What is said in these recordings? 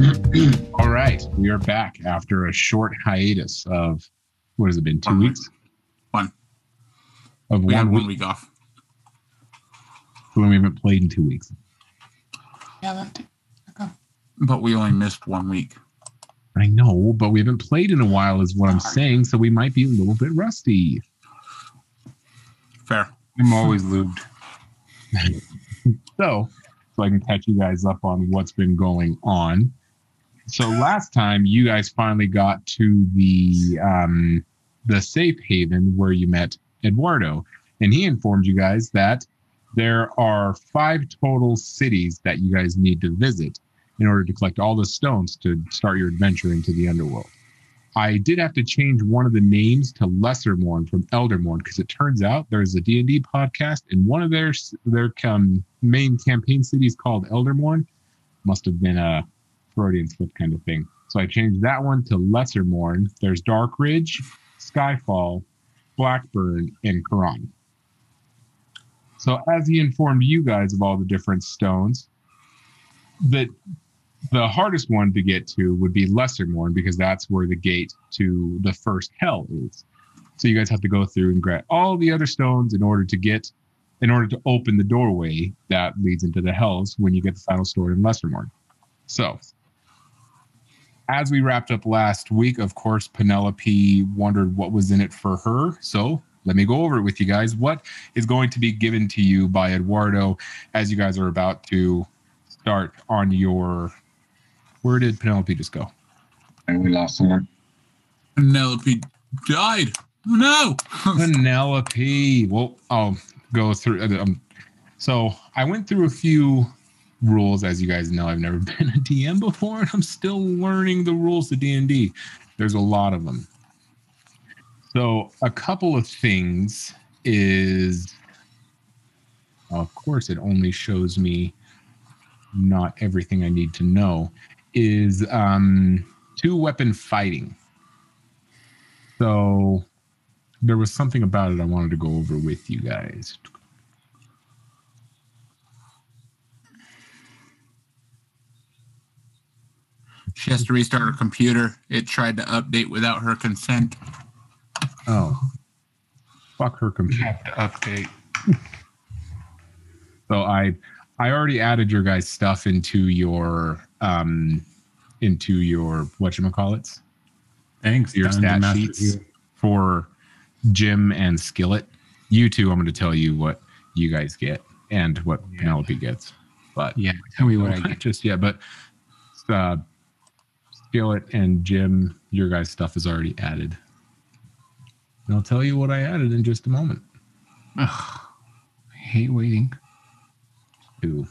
All right, we are back after a short hiatus of, what has it been, 2 weeks? One. Of We had 1 1 week. week off. When we haven't played in 2 weeks. Yeah, But we only missed 1 week. I know, but we haven't played in a while is what I'm saying, so we might be a little bit rusty. Fair. I'm always lubed. So I can catch you guys up on what's been going on. So last time you guys finally got to the safe haven where you met Eduardo, and he informed you guys that there are 5 total cities that you guys need to visit in order to collect all the stones to start your adventure into the underworld. I did have to change one of the names to Lessermorn from Eldermorn because it turns out there's a D&D podcast and one of their main campaign cities called Eldermorn. Must have been a Freudian slip kind of thing. So I changed that one to Lessermorn. There's Darkridge, Skyfall, Blackburn, and Quran. So as he informed you guys of all the different stones, that the hardest one to get to would be Lessermorn because that's where the gate to the first hell is. So you guys have to go through and grab all the other stones in order to open the doorway that leads into the hells when you get the final story in Lessermorn. So as we wrapped up last week, of course, Penelope wondered what was in it for her. So let me go over it with you guys. What is going to be given to you by Eduardo as you guys are about to start on your... Where did Penelope just go? And we lost someone. Penelope died. Oh, no. Penelope. Well, I'll go through. So I went through a few rules. As you guys know, I've never been a DM before, and I'm still learning the rules of D&D. There's a lot of them. So a couple of things is, of course, it only shows me not everything I need to know, is 2-weapon fighting. So there was something about it I wanted to go over with you guys. She has to restart her computer. It tried to update without her consent. Oh. Fuck her computer. Have to update. So I already added your guys' stuff into your whatchamacallits. Thanks. Your stat sheets for Jim and Skillet. You two, I'm going to tell you what you guys get and what Penelope gets. But yeah, tell me what I get. Just yet, but Skillet and Jim, your guys' stuff is already added. And I'll tell you what I added in just a moment. Ugh, I hate waiting. Really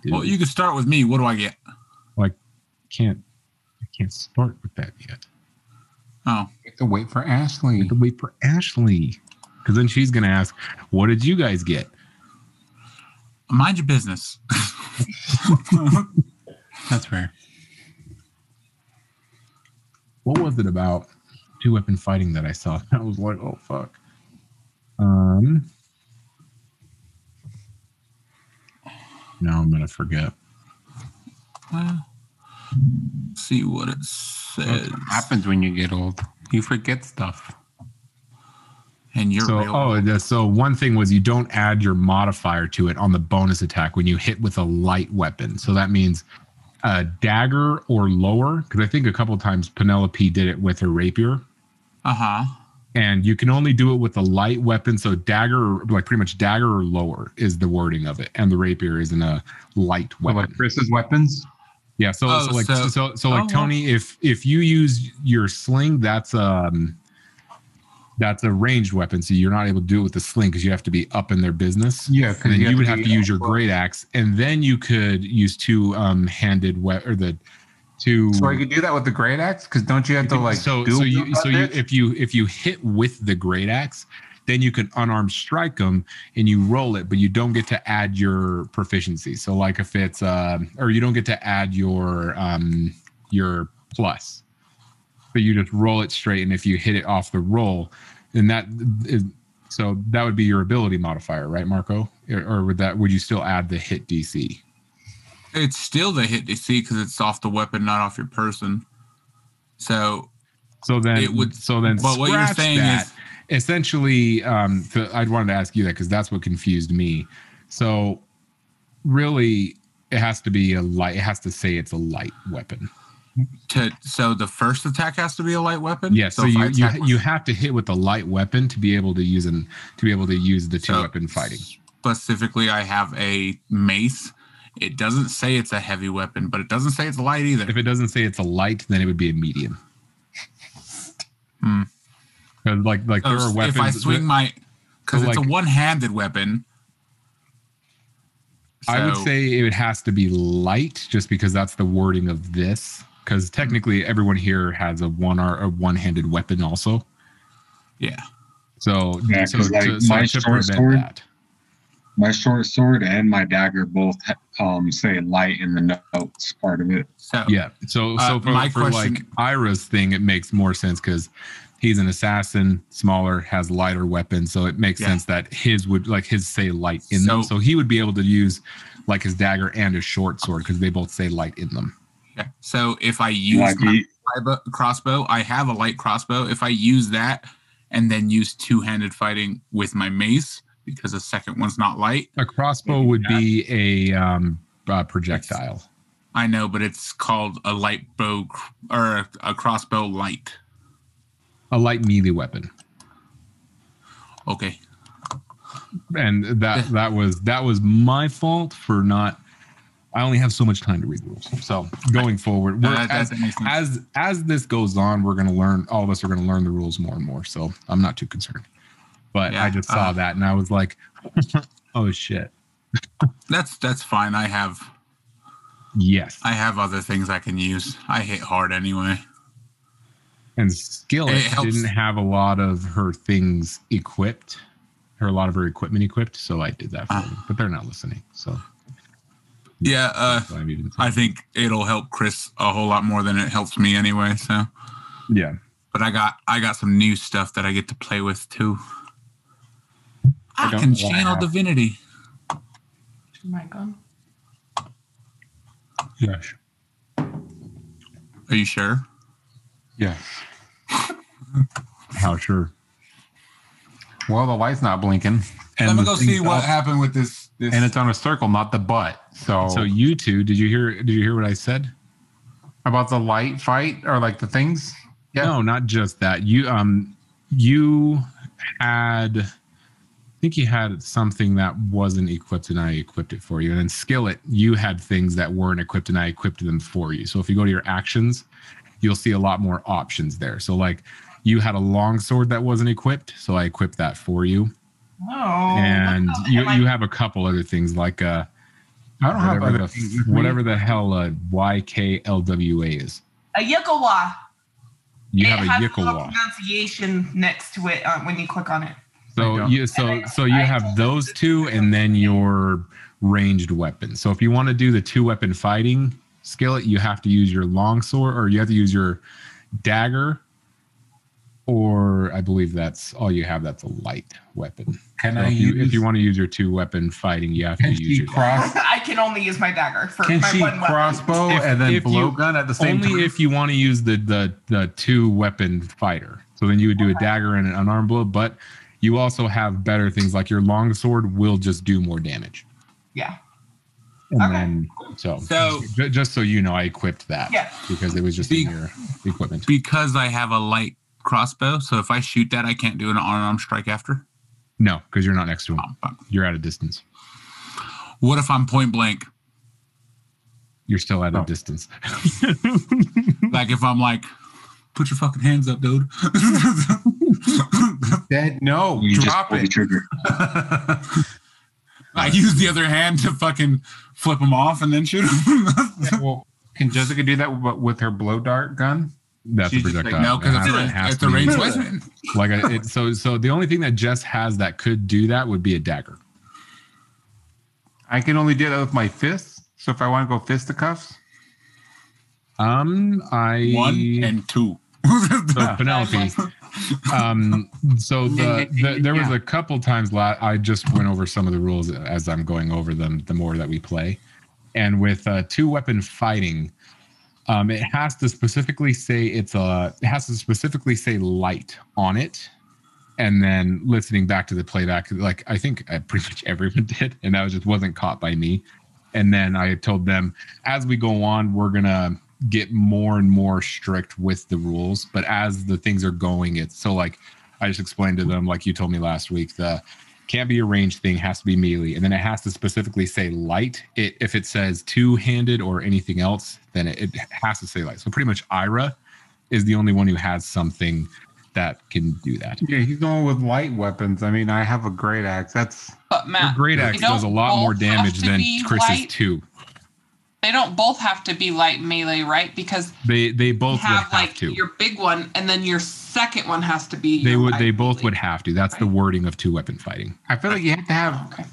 do. Well, you can start with me. What do I get? Well, I can't start with that yet. Oh. You have to wait for Ashley. I have to wait for Ashley. Because then she's going to ask, what did you guys get? Mind your business. That's fair. What was it about 2-weapon fighting that I saw? I was like, oh, fuck. Now I'm going to forget. See what it says. That's what happens when you get old. You forget stuff. And you're so one thing was you don't add your modifier to it on the bonus attack when you hit with a light weapon. So that means a dagger or lower, because I think a couple of times Penelope did it with her rapier. Uh-huh. And you can only do it with a light weapon. So dagger, like pretty much dagger or lower is the wording of it. And the rapier isn't a light weapon. Like Chris's weapons? Yeah. So Tony, if you use your sling, that's a ranged weapon. So you're not able to do it with the sling because you have to be up in their business. Yeah. And then you would have to use your great axe. And then you could use two-handed weapon or the two. So I could do that with the great axe? Because don't you have to if you hit with the great axe, then you can unarmed strike them and you roll it, but you don't get to add your proficiency. So like if it's or you don't get to add your plus. But you just roll it straight, and if you hit it off the roll, then that would be your ability modifier, right, Marco? Or would you still add the hit DC? It's still the hit DC because it's off the weapon, not off your person. So then it would. But what you're scratch saying that. is Essentially, I'd wanted to ask you that because that's what confused me. So really, it has to be a light. It has to say it's a light weapon. so the first attack has to be a light weapon. Yeah. So if I attack you have to hit with a light weapon to be able to use the two So, weapon fighting. Specifically, I have a mace. It doesn't say it's a heavy weapon, but it doesn't say it's a light either. If it doesn't say it's a light, then it would be a medium. Because like So there are weapons. if I swing because it's like- a one-handed weapon. I would So- say it has to be light, just because that's the wording of this. Because technically, everyone here has a one-handed weapon also. Yeah. So, Yeah, 'cause, like, my to short prevent sword- that. My short sword and my dagger both say light in the notes part of it. So Yeah. So my for question- like Ira's thing, it makes more sense because he's an assassin, smaller, has lighter weapons, so it makes Yeah. sense that his say light in them. So he would be able to use like his dagger and his short sword because they both say light in them. Yeah. So if I use Like my he- crossbow, I have a light crossbow. If I use that and then use two-handed fighting with my mace, because the second one's not light, A crossbow would be a projectile. I know, but it's called a light bow or a crossbow light. A light melee weapon. Okay. And that was my fault for not. I only have so much time to read the rules. So going forward, That makes sense. as this goes on, we're going to learn. All of us are going to learn the rules more and more. So I'm not too concerned. But Yeah, I just saw that and I was like, "Oh shit!" That's fine. I have Yes. other things I can use. I hit hard anyway. And Skillet It helps. didn't have a lot of her things equipped, a lot of her equipment equipped. So I did that for her. But they're not listening. So Yeah. so I'm even I think it'll help Chris a whole lot more than it helps me anyway. So, yeah. but I got some new stuff that I get to play with too. I don't can wanna channel have- divinity. Oh my god. Yes. Are you sure? Yes. How sure? Well, the light's not blinking. Let me the go thing's see what up, happened with this. And it's on a circle, not the butt. So you two, did you hear what I said? about the light fight or like the things. Yeah. No, not just that. You had, I think you had something that wasn't equipped and I equipped it for you. And then Skillet, you had things that weren't equipped and I equipped them for you. So if you go to your actions, you'll see a lot more options there. So like you had a long sword that wasn't equipped, so I equipped that for you. Oh. And you have a couple other things like I don't have whatever other the, things with me. whatever the hell YKLWA is. A Yikawa. You It have a has little Yikawa. pronunciation next to it when you click on it. So I you have those two and then your ranged weapons. So if you want to do the 2-weapon fighting Skillet, you have to use your longsword or you have to use your dagger, or I believe that's all you have. That's a light weapon. Can So I if you want to use your 2-weapon fighting, you have to Can use she your dagger. cross? I can only use my dagger for Can my she one weapon. crossbow If- and then if you- blowgun at the same Only time? if you want to use the 2-weapon fighter. So then you would do a dagger and an unarmed blow, but you also have better things like your longsword will just do more damage. Yeah. And Okay. then so just so you know, I equipped that Yeah. because it was just in your equipment. Because I have a light crossbow, so if I shoot that, I can't do an unarmed strike after. No, because you're not next to him. Fuck. You're at a distance. What if I'm point blank? You're still at a Oh. distance. Like if I'm like, put your fucking hands up, dude. Dad, no, You just drop pull the it. trigger. I use the other hand to fucking flip them off and then shoot them. Well, can Jessica do that with her blow dart gun? That's She's a just like, projectile. no, because It has it's to a be- ranged weapon. Like so the only thing that Jess has that could do that would be a dagger. I can only do that with my fists. So if I want to go fisticuffs, One and two. So Penelope. So there was a couple times I just went over some of the rules as I'm going over them. The more that we play, And with two weapon fighting, it has to specifically say light on it. And then listening back to the playback, like I think pretty much everyone did, and that just wasn't caught by me. And then I told them, as we go on, we're gonna get more and more strict with the rules. But as the things are going, it's so like I just explained to them, like you told me last week, the can't be a ranged thing, has to be melee, and then it has to specifically say light. If it says two-handed or anything else, then it has to say light. So pretty much Ira is the only one who has something that can do that. Yeah, he's going with light weapons. I mean, I have a great axe. That's But Matt, Your great axe they don't does a lot more both have damage to than be Chris's light. two. They don't both have to be light melee, right? Because They both would have have like to. your big one, and then your second one has to be. They your would. light They both melee. would have to. That's the wording of two weapon fighting. I feel like you have to have. Okay.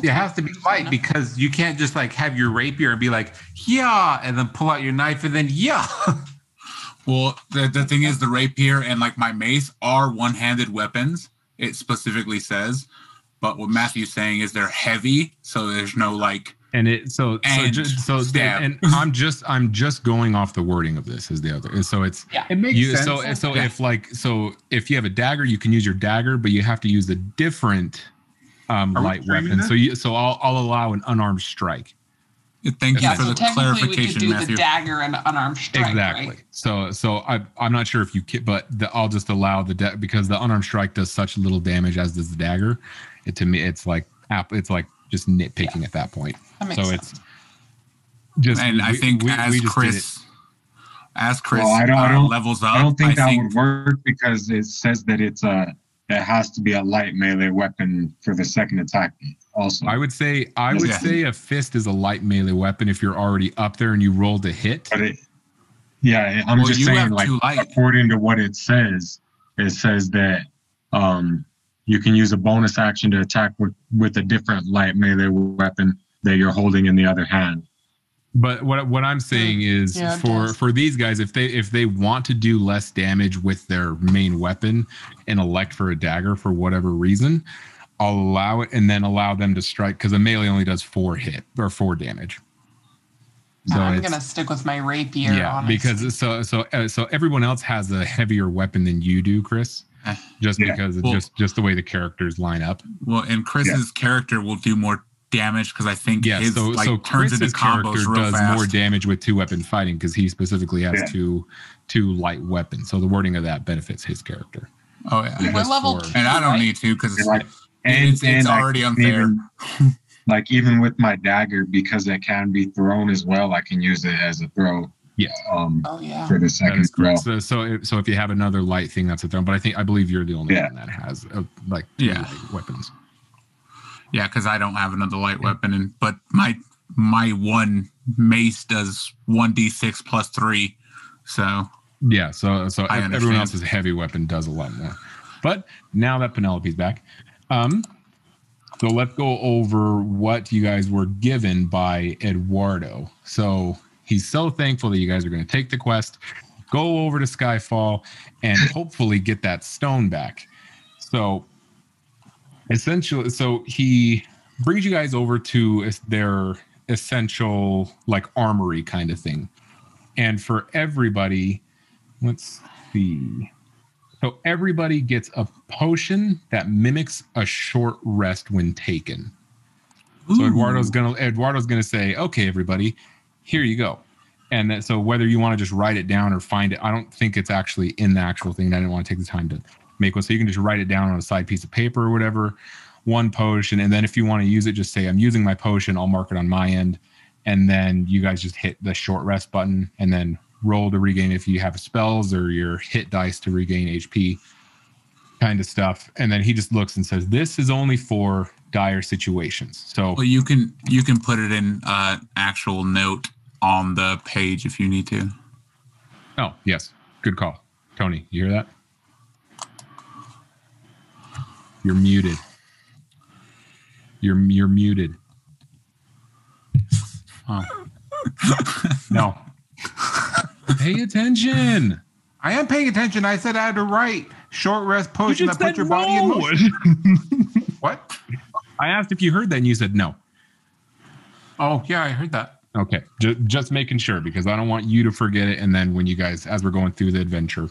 It has to be light because you can't just like have your rapier and be like, yeah, and then pull out your knife and then yeah. Well, the thing is, the rapier and like my mace are one-handed weapons. It specifically says, but what Matthew's saying is they're heavy, so there's no like. And it so And stab. And I'm just going off the wording of this is the other. So it's It makes you sense. so Yeah. if you have a dagger, you can use your dagger, but you have to use a different light we weapon. So I'll allow an unarmed strike. Thank Yeah, you for so the technically we could clarification, do Matthew. the dagger and unarmed strike. Exactly. Right? So I'm not sure if you can, but I'll just allow because the unarmed strike does such little damage as does the dagger. To me, it's like just nitpicking at that point. That makes So sense. it's just And I think as just did Chris Well, I don't levels up, I don't think that would work because it says that it has to be a light melee weapon for the second attack. Also, I would say Yeah. say a fist is a light melee weapon if you're already up there and you rolled a hit. but I'm Well, just you saying, have like two light. according to what it says that you can use a bonus action to attack with a different light melee weapon that you're holding in the other hand. But what I'm saying is Yeah, it for does. these guys, if they want to do less damage with their main weapon and elect for a dagger for whatever reason, I'll allow it and then allow them to strike because a melee only does 4 damage. So I'm it's- gonna stick with my rapier. yeah, honestly. because so everyone else has a heavier weapon than you do, Chris. Just Yeah. because of Well- just the way the characters line up. Well, and Chris's character will do more damage because I think Yeah, his so turns into Chris's character combos real does fast. more damage with two weapon fighting because he specifically has Yeah. two light weapons. So the wording of that benefits his character. Oh yeah, we're just level for- 2, and I don't right? need to because Like, it's I already can unfair. Even with my dagger, because it can be thrown as well, I can use it as a throw. Yes. Oh yeah. For the That second is throw. correct. So if you have another light thing, that's a throw. But I believe you're the only Yeah. one that has two Yeah. light weapons. Yeah, because I don't have another light weapon, but my one mace does 1d6 plus 3. So Yeah. So I everyone understand. else's heavy weapon does a lot more. But now that Penelope's back, so let's go over what you guys were given by Eduardo. So he's so thankful that you guys are going to take the quest, go over to Skyfall, and hopefully get that stone back. So essentially, so he brings you guys over to their essential like armory kind of thing. And for everybody, let's see. So everybody gets a potion that mimics a short rest when taken. So Eduardo's gonna say, "Okay, everybody, here you go." And that, so whether you want to just write it down or find it, I don't think it's actually in the actual thing. I didn't want to take the time to make one, so you can just write it down on a side piece of paper or whatever. One potion, and then if you want to use it, just say, "I'm using my potion." I'll mark it on my end, and then you guys just hit the short rest button, and then roll to regain if you have spells or your hit dice to regain HP, kind of stuff. And then he just looks and says, "This is only for dire situations." So well, you can put it in actual note on the page if you need to. oh yes, good call, Tony. You hear that? You're muted. You're muted. Oh. No. Pay attention. I am paying attention. I said I had to write short rest potion that puts your body in no. motion. What? I asked if you heard that, and you said no. Oh yeah, I heard that. Okay, just making sure because I don't want you to forget it, and then when you guys, as we're going through the adventure,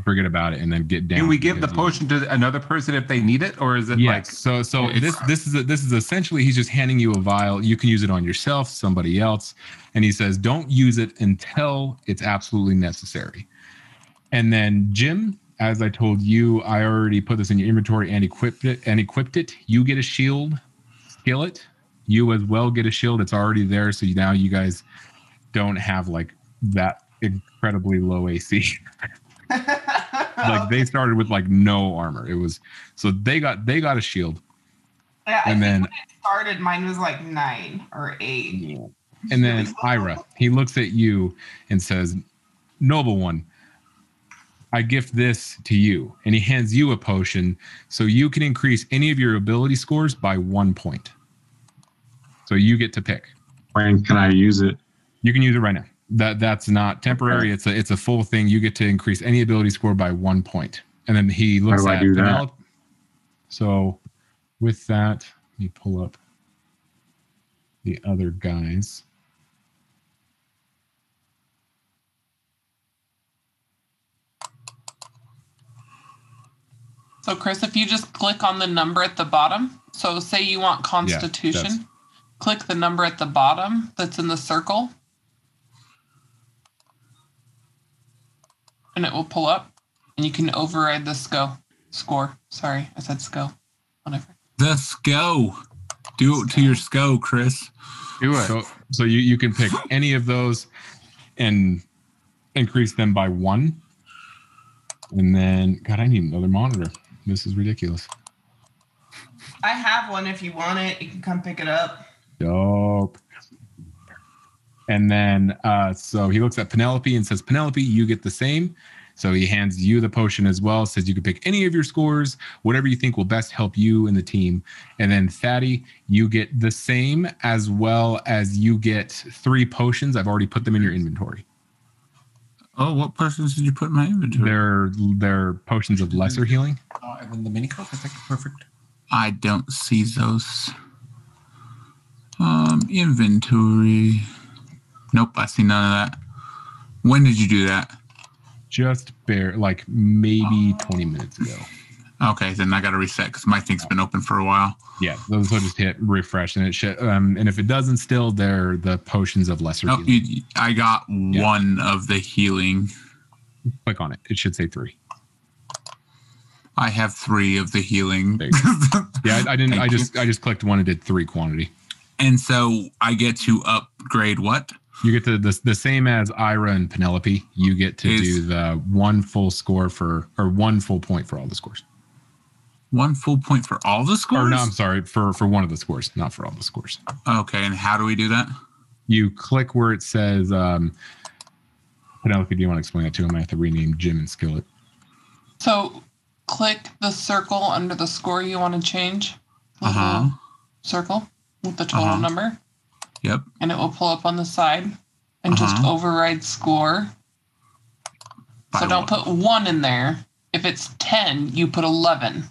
forget about it and then get down. Can we give the potion to another person if they need it, or is it like? So this is essentially he's just handing you a vial. You can use it on yourself, somebody else, and he says don't use it until it's absolutely necessary. And then Jim, as I told you, I already put this in your inventory and equipped it. You get a shield, skillet. You as well get a shield. It's already there, so now you guys don't have like that incredibly low AC. Like they started with like no armor. It was so they got a shield. Yeah, and then when it started, mine was like 9 or 8. Yeah. And then Ira, he looks at you and says, "Noble one, I gift this to you." And he hands you a potion so you can increase any of your ability scores by 1 point. So you get to pick. When can I use it? You can use it right now. That's not temporary. Okay. It's a full thing. You get to increase any ability score by 1 point. And then he looks at Penelope. So with that, let me pull up the other guys. So Chris, if you just click on the number at the bottom, so say you want Constitution, click the number at the bottom that's in the circle, and it will pull up, and you can override the score. Sorry, I said SCO. Whatever. The SCO. Do it to your SCO, Chris. Do it. So you can pick any of those and increase them by 1. And then, God, I need another monitor. This is ridiculous. I have one if you want it. You can come pick it up. Dope. And then, so he looks at Penelope and says, Penelope, you get the same. So he hands you the potion as well, says you can pick any of your scores, whatever you think will best help you and the team. And then Thaddy, you get the same, as well as you get 3 potions. I've already put them in your inventory. Oh, what potions did you put in my inventory? They're potions of lesser healing. And then the mini cup is like perfect. I don't see those. Inventory. Nope, I see none of that. When did you do that? Just like maybe 20 minutes ago. Okay, then I got to reset because my thing's been open for a while. Yeah, those will just hit refresh and it should. And if it doesn't still, they're the potions of lesser healing. I got 1 of the healing. Click on it. It should say 3. I have 3 of the healing. Yeah, I didn't. I just clicked 1 and did 3 quantity. And so I get to upgrade what? You get to the same as Ira and Penelope. You get to do the 1 full score or 1 full point for all the scores. 1 full point for all the scores? Or no, I'm sorry, for one of the scores, not for all the scores. Okay, and how do we do that? You click where it says, Penelope, do you want to explain that to him? I have to rename Jim and Skillet. So click the circle under the score you want to change. Circle with the total number. Yep. And it will pull up on the side and just override score. So don't put 1 in there. If it's 10, you put 11.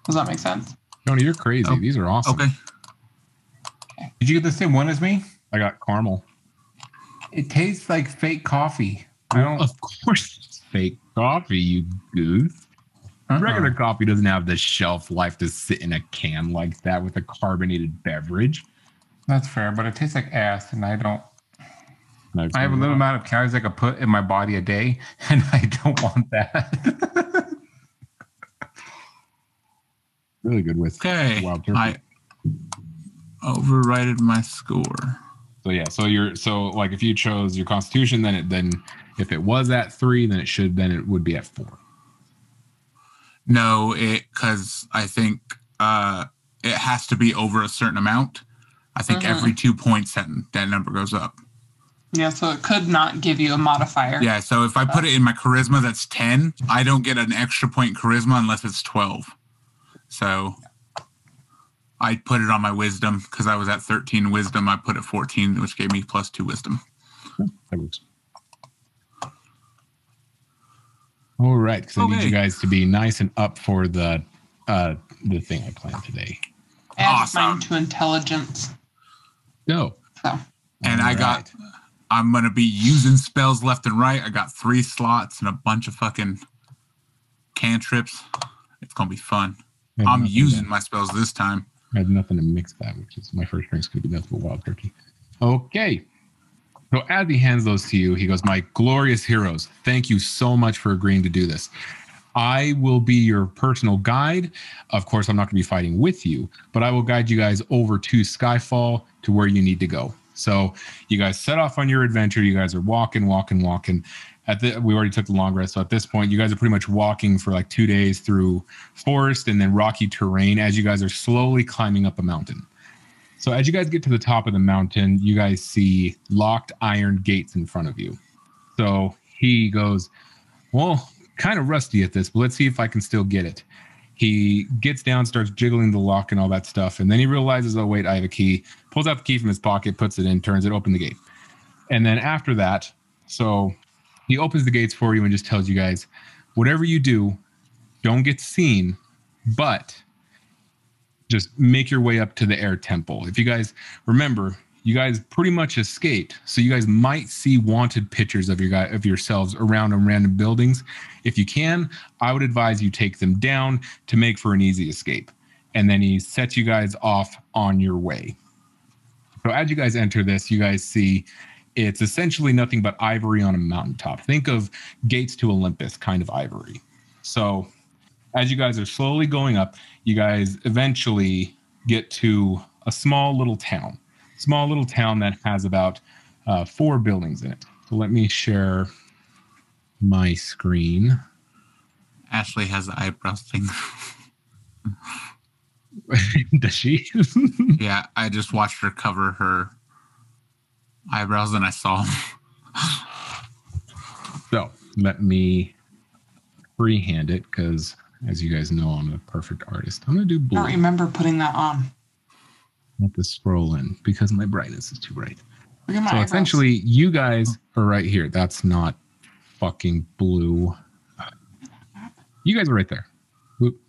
Does that make sense? Tony, you're crazy. Oh. These are awesome. Okay. Did you get the same one as me? I got caramel. It tastes like fake coffee. Of course it's fake coffee, you goof. Regular coffee doesn't have the shelf life to sit in a can like that with a carbonated beverage. That's fair, but it tastes like ass, and I don't. I have a little amount of calories I could put in my body a day, and I don't want that. Really good with wild turkey. I overrided my score. So yeah, so like if you chose your Constitution, then if it was at 3, then it would be at 4. No, because I think it has to be over a certain amount. I think every 2 points that number goes up. Yeah, so it could not give you a modifier. Yeah, so if I put it in my charisma that's 10, I don't get an extra point in charisma unless it's 12. So I put it on my wisdom because I was at 13 wisdom. I put it 14, which gave me +2 wisdom. That works. All right, because I need you guys to be nice and up for the thing I planned today. Add mine to intelligence. Go. So. And I'm going to be using spells left and right. I got 3 slots and a bunch of fucking cantrips. It's going to be fun. I'm using my spells this time. I had nothing to mix that, which is my first drink's going to be nothing but wild turkey. Okay. So as he hands those to you, he goes, my glorious heroes, thank you so much for agreeing to do this. I will be your personal guide. Of course, I'm not going to be fighting with you, but I will guide you guys over to Skyfall to where you need to go. So you guys set off on your adventure. You guys are walking. We already took the long rest. So at this point, you guys are pretty much walking for like 2 days through forest and then rocky terrain as you guys are slowly climbing up a mountain. So as you guys get to the top of the mountain, you guys see locked iron gates in front of you. So he goes, well, kind of rusty at this, but let's see if I can still get it. He gets down, starts jiggling the lock and all that stuff. And then he realizes, oh, wait, I have a key. Pulls out the key from his pocket, puts it in, turns it, open the gate. And then after that, so he opens the gates for you and just tells you guys, whatever you do, don't get seen, but just make your way up to the air temple. If you guys remember, you guys pretty much escaped. So you guys might see wanted pictures of yourselves around in random buildings. If you can, I would advise you take them down to make for an easy escape. And then he sets you guys off on your way. So as you guys enter this, you guys see it's essentially nothing but ivory on a mountaintop. Think of Gates to Olympus kind of ivory. So as you guys are slowly going up, you guys eventually get to a small little town that has about 4 buildings in it. So let me share my screen. Ashley has the eyebrows thing. Does she? Yeah, I just watched her cover her eyebrows and I saw them. So let me freehand it because, as you guys know, I'm a perfect artist. I'm going to do blue. I don't remember putting that on. Let this scroll in because my brightness is too bright. Look at my So eyebrows. essentially, you guys are right here. That's not fucking blue. You guys are right there. Whoop.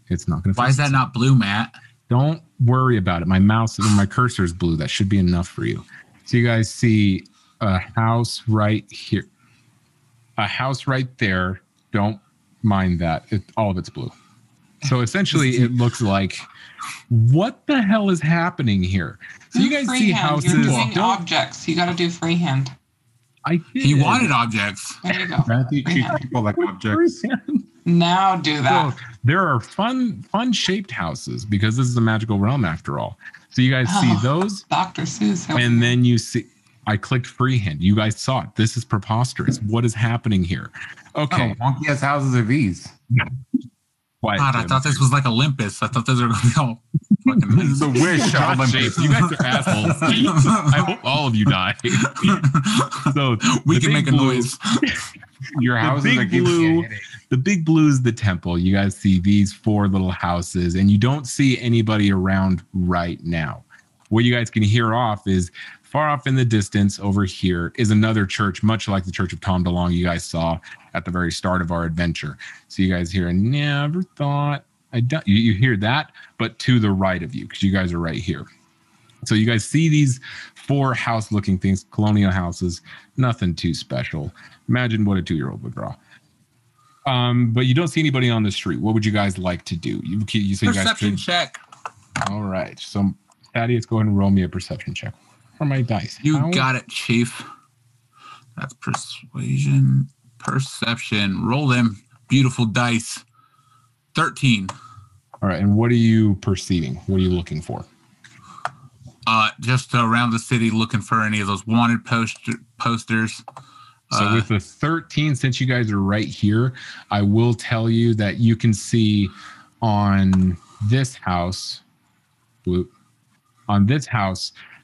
It's not going to. Why is that not blue, Matt? Don't worry about it. My mouse and my cursor is blue. That should be enough for you. So you guys see a house right here. A house right there. Don't mind that. All of it's blue. So essentially, it looks like, what the hell is happening here? So you guys see houses. You're doing objects. You got to do freehand. I did. He wanted objects. There you go. Matthew treats people like objects. Now do that. So there are fun shaped houses because this is a magical realm after all. So you guys see those. Dr. Seuss. And then you see, I clicked freehand. You guys saw it. This is preposterous. What is happening here? Okay. Oh, wonky ass houses are these. Quiet, God, I thought this was like Olympus. I thought those were going to be all fucking This is the wish of Olympus. You guys are assholes. I hope all of you die. So we can make a noise. Your houses are giving you a headache. The big blue is the temple. You guys see these 4 little houses, and you don't see anybody around right now. What you guys can hear off is far off in the distance over here is another church, much like the Church of Tom DeLonge you guys saw at the very start of our adventure. So you guys hear, I never thought I done. You hear that, but to the right of you, because you guys are right here. So you guys see these 4 house-looking things, colonial houses, nothing too special. Imagine what a 2-year-old would draw. But you don't see anybody on the street. What would you guys like to do? You say Perception you guys check. All right. So, Thaddeus, go ahead and roll me a perception check. For my dice. You got it, Chief. That's persuasion. Perception. Roll them beautiful dice. 13. All right. And what are you perceiving? What are you looking for? Just around the city looking for any of those wanted posters. So with the 13, since you guys are right here, I will tell you that you can see on this house,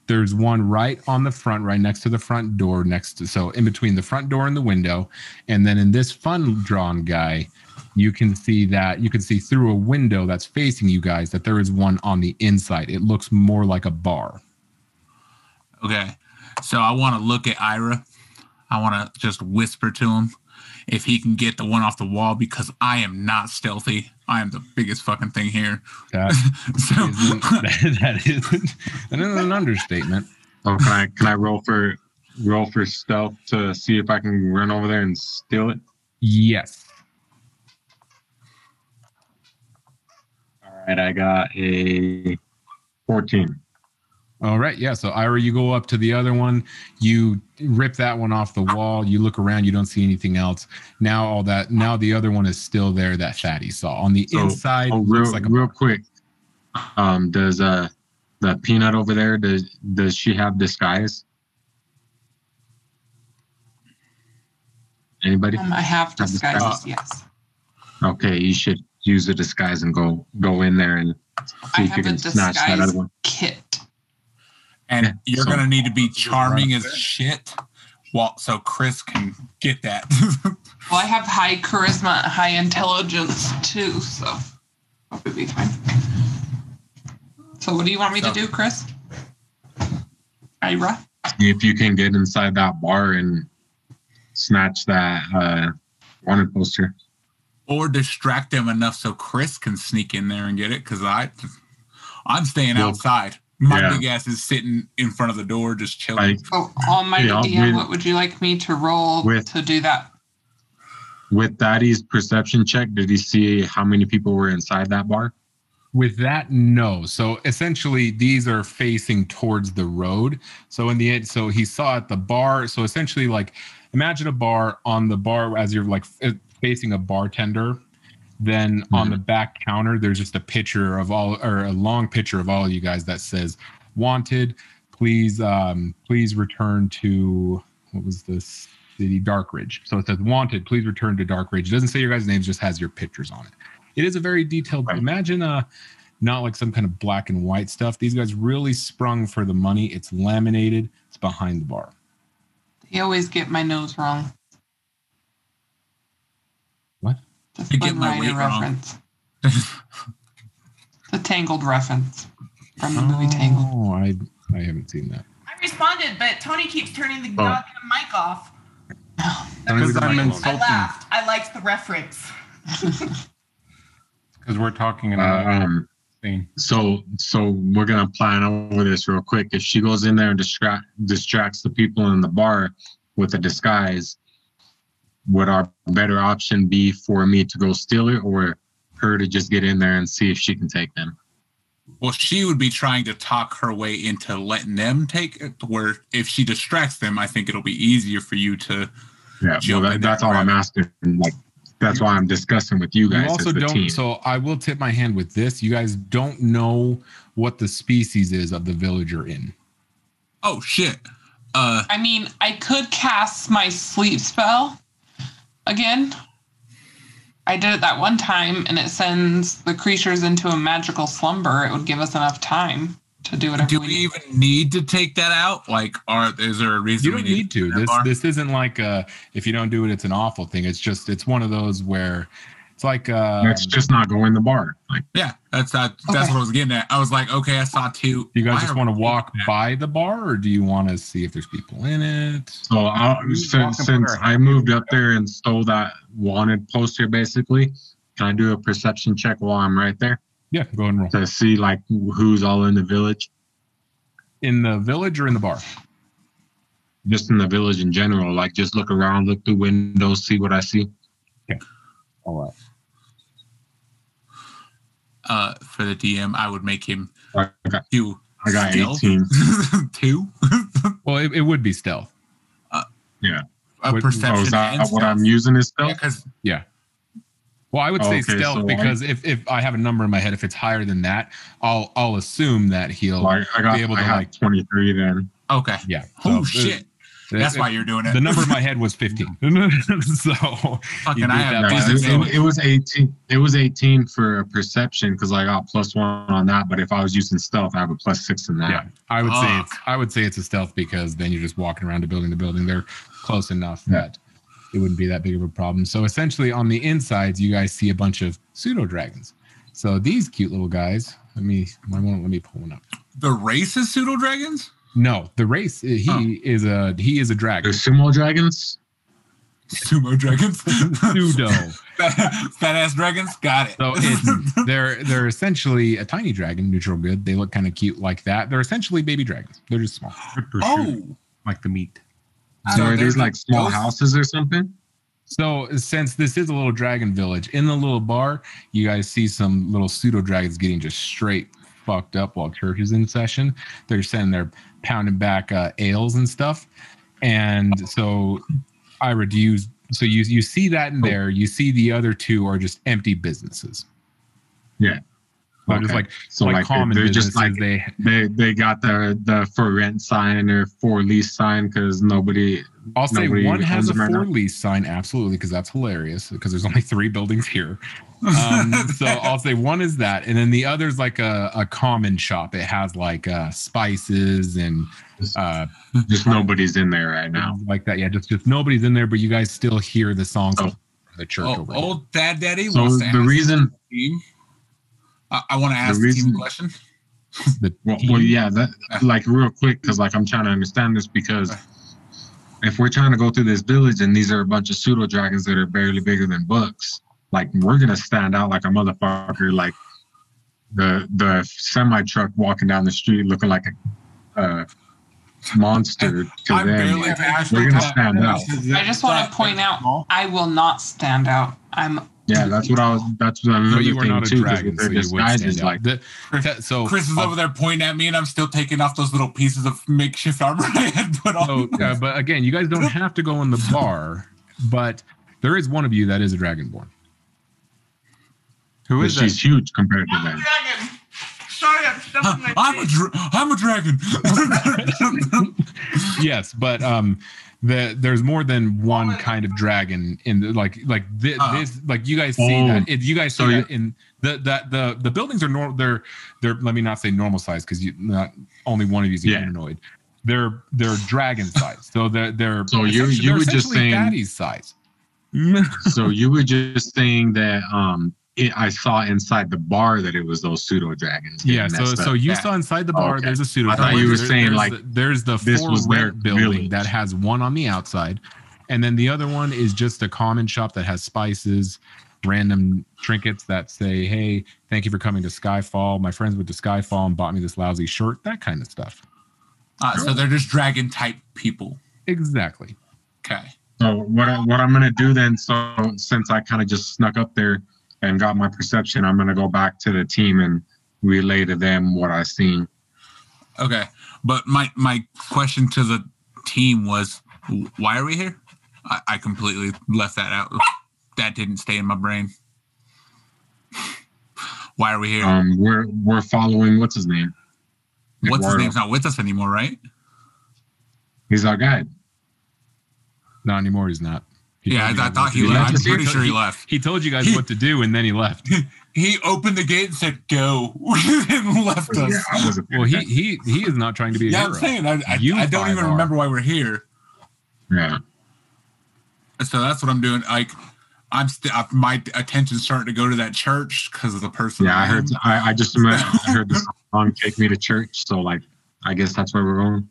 there's one right on the front, right next to the front door, so in between the front door and the window. And then in this fun drawn guy, you can see through a window that's facing you guys that there is one on the inside. It looks more like a bar. Okay. So I want to look at Ira. I want to just whisper to him. if he can get the one off the wall, because I am not stealthy. I am the biggest fucking thing here. That isn't an understatement. Oh, can I roll for stealth to see if I can run over there and steal it? Yes. All right, I got a 14. All right, yeah. So Ira, you go up to the other one, you rip that one off the wall, you look around, you don't see anything else. Now the other one is still there that Fatty saw. On the inside, real quick. Does the peanut over there, does she have disguise? Anybody? I have disguise, yes. Okay, you should use a disguise and go in there and see if you can snatch that other one. Kit. And you're going to need to be charming as shit so Chris can get that. Well, I have high charisma, high intelligence too, so hope it'll be fine. So what do you want me to do, Chris? Ira? If you can get inside that bar and snatch that wanted poster. Or distract them enough so Chris can sneak in there and get it, because I'm staying outside. My big ass is sitting in front of the door just chilling. On my DM, what would you like me to roll to do that? With Daddy's perception check, did he see how many people were inside that bar? With that, no. So essentially, these are facing towards the road. So in the end, so he saw at the bar. So essentially, like, imagine a bar. On the bar, as you're like facing a bartender, then on the back counter, there's just a picture of a long picture of all of you guys that says "Wanted." Please return to, what was this city? Darkridge. So it says "Wanted." Please return to Darkridge. It doesn't say your guys' names; just has your pictures on it. It is a very detailed. Right. Imagine not like some kind of black and white stuff. These guys really sprung for the money. It's laminated. It's behind the bar. They always get my nose wrong. What? The Flynn Rider reference. The Tangled reference from the movie Tangled. Oh, I haven't seen that. I responded, but Tony keeps turning the goddamn mic off. Because I'm insulting. I laughed. I liked the reference. Because we're talking about thing. So we're gonna plan over this real quick. If she goes in there and distracts the people in the bar with a disguise, would our better option be for me to go steal it, or her to just get in there and see if she can take them? Well, she would be trying to talk her way into letting them take it, where if she distracts them, I think it'll be easier for you to that's all I'm asking. Like, that's why I'm discussing with you guys. You also don't. Team. So I will tip my hand with this. You guys don't know what the species is of the villager in. Oh shit! I mean, I could cast my sleep spell again. I did it that one time, and it sends the creatures into a magical slumber. It would give us enough time to do whatever. Do we even need to take that out? Like, is there a reason? You don't need to. This isn't like if you don't do it, it's an awful thing. It's one of those where it's like let's just not go in the bar. Like, yeah, that's what I was getting at. I was like, okay, I saw two. Do you guys just want to walk by the bar, or do you want to see if there's people in it? So since I moved up there and stole that wanted poster, basically, can I do a perception check while I'm right there? Yeah, go ahead and roll. To see like who's all in the village. In the village or in the bar? Just in the village in general. Like, just look around, look through windows, see what I see. Okay. All right. For the DM, I would make him do. I got stealth. 18. 2. Well, it would be stealth. Yeah. Perception. Is that what I'm using is stealth? Yeah. Well, I would say stealth because if I have a number in my head, if it's higher than that, I'll assume that he'll be able to like 23 then. Okay. Yeah. Oh shit. That's why you're doing it. The number in my head was 15. So fucking I have it was 18. It was 18 for perception because I got +1 on that. But if I was using stealth, I have a +6 in that. Yeah, I would say it's a stealth because then you're just walking around to building. They're close enough that it wouldn't be that big of a problem. So essentially on the insides, you guys see a bunch of pseudo dragons. So these cute little guys, let me pull one up. The race is pseudo dragons? No, the race, he is a dragon. They're sumo dragons? Sumo dragons. Pseudo. Fat ass dragons. Got it. So they're essentially a tiny dragon, neutral good. They look kind of cute like that. They're essentially baby dragons. They're just small. Like the meat. So are these like small houses or something? So since this is a little dragon village, in the little bar, you guys see some little pseudo dragons getting just straight fucked up while church is in session. They're sitting there pounding back ales and stuff. And so Ira, you see that in there. You see the other two are just empty businesses. Yeah. Okay. Just like so like common they're businesses. just like they got the for rent sign or for lease sign because nobody. I'll say one has a right for now. lease sign, absolutely, because that's hilarious. Because there's only 3 buildings here. So I'll say one is that, and then the other's like a common shop. It has like spices and just nobody's in there right now. Like that, yeah. Just nobody's in there, but you guys still hear the songs of the church. Oh, old Dad Daddy. So wants to the ask reason. the team. I want to ask the team a question. Well, yeah, that like real quick because like I'm trying to understand this because if we're trying to go through this village and these are a bunch of pseudo dragons that are barely bigger than books, like we're gonna stand out like a motherfucker, like the semi truck walking down the street looking like a monster to I'm them. barely We're gonna stand out. I just want to point out, I will not stand out. That's what another you are thing not a too. dragon, Their so you would disguises stand out. like So Chris is over there pointing at me, and I'm still taking off those little pieces of makeshift armor I had put on. So, but again, you guys don't have to go in the bar, but there is one of you that is a dragonborn. Who but is she's huge compared to them. Dragon. Sorry, I'm stuffing my face. I'm a dragon. Yes, but there's more than one kind of dragon in the, this like you guys see that you guys see that in the buildings are normal. They're let me not say normal size because you not only one of you is humanoid. They're dragon size, so they're so you were just saying Daddy's size. So you were just saying that I saw inside the bar that it was those pseudo dragons. Yeah, so you saw inside the bar. Okay. There's a pseudo. I thought you were saying there's the this was their building village. that has one on the outside, and then the other one is just a common shop that has spices, random trinkets that say, "Hey, thank you for coming to Skyfall. My friends went to Skyfall and bought me this lousy shirt." That kind of stuff. So they're just dragon type people. Exactly. Okay. So what I'm gonna do then? So since I kind of just snuck up there and got my perception, I'm gonna go back to the team and relay to them what I seen. Okay, but my question to the team was, why are we here? I completely left that out. That didn't stay in my brain. Why are we here? We're following what's his name? What's his Eduardo. name's not with us anymore, right? He's our guide. Not anymore. He's not. I thought he left. I'm pretty sure he left. He told you guys what to do, and then he left. He opened the gate and said, "Go," and left us. Well, he is not trying to be a hero. I'm saying I don't even remember why we're here. Yeah. So that's what I'm doing. Like, my attention's starting to go to that church because of the person. Yeah, I heard. I just heard the song "Take Me to Church," so like, I guess that's where we're going.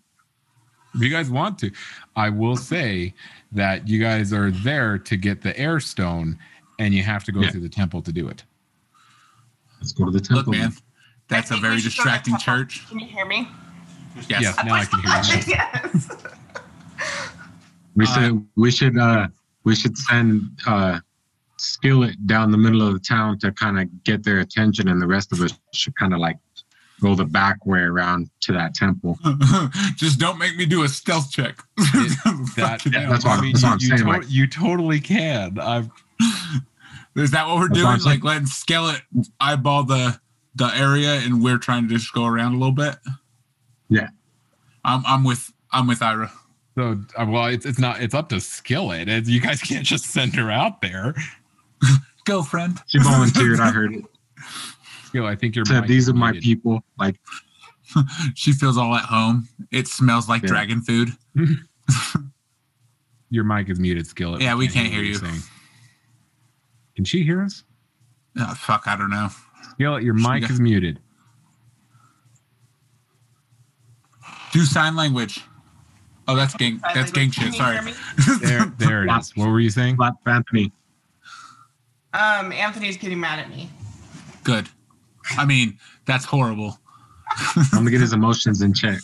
If you guys want to, I will say that you guys are there to get the air stone, and you have to go through the temple to do it. Let's go to the temple. Look, man, that's a very distracting church. Can you hear me? Yes, now I can hear you. Yes. We should send Skillet down the middle of the town to kind of get their attention, and the rest of us should kind of like go the back way around to that temple. Just don't make me do a stealth check. That's what I'm saying. You totally can. Is that what we're doing? Like letting Skillet eyeball the area, and we're trying to just go around a little bit. Yeah, I'm with Ira. So well, it's up to Skillet. You guys can't just send her out there. Go, friend. She volunteered. I heard it. Skillet, I think you're. Said these are my people. Like she feels all at home. It smells like dragon food. Your mic is muted, Skillet. Yeah, we can't hear you. Can she hear us? Oh, fuck, I don't know. Skillet, your mic is muted. Do sign language. Oh, that's gang. That's gang shit. Sorry. There it is. What were you saying? Slap Anthony. Anthony's getting mad at me. Good. I mean, that's horrible. I'm gonna get his emotions in check.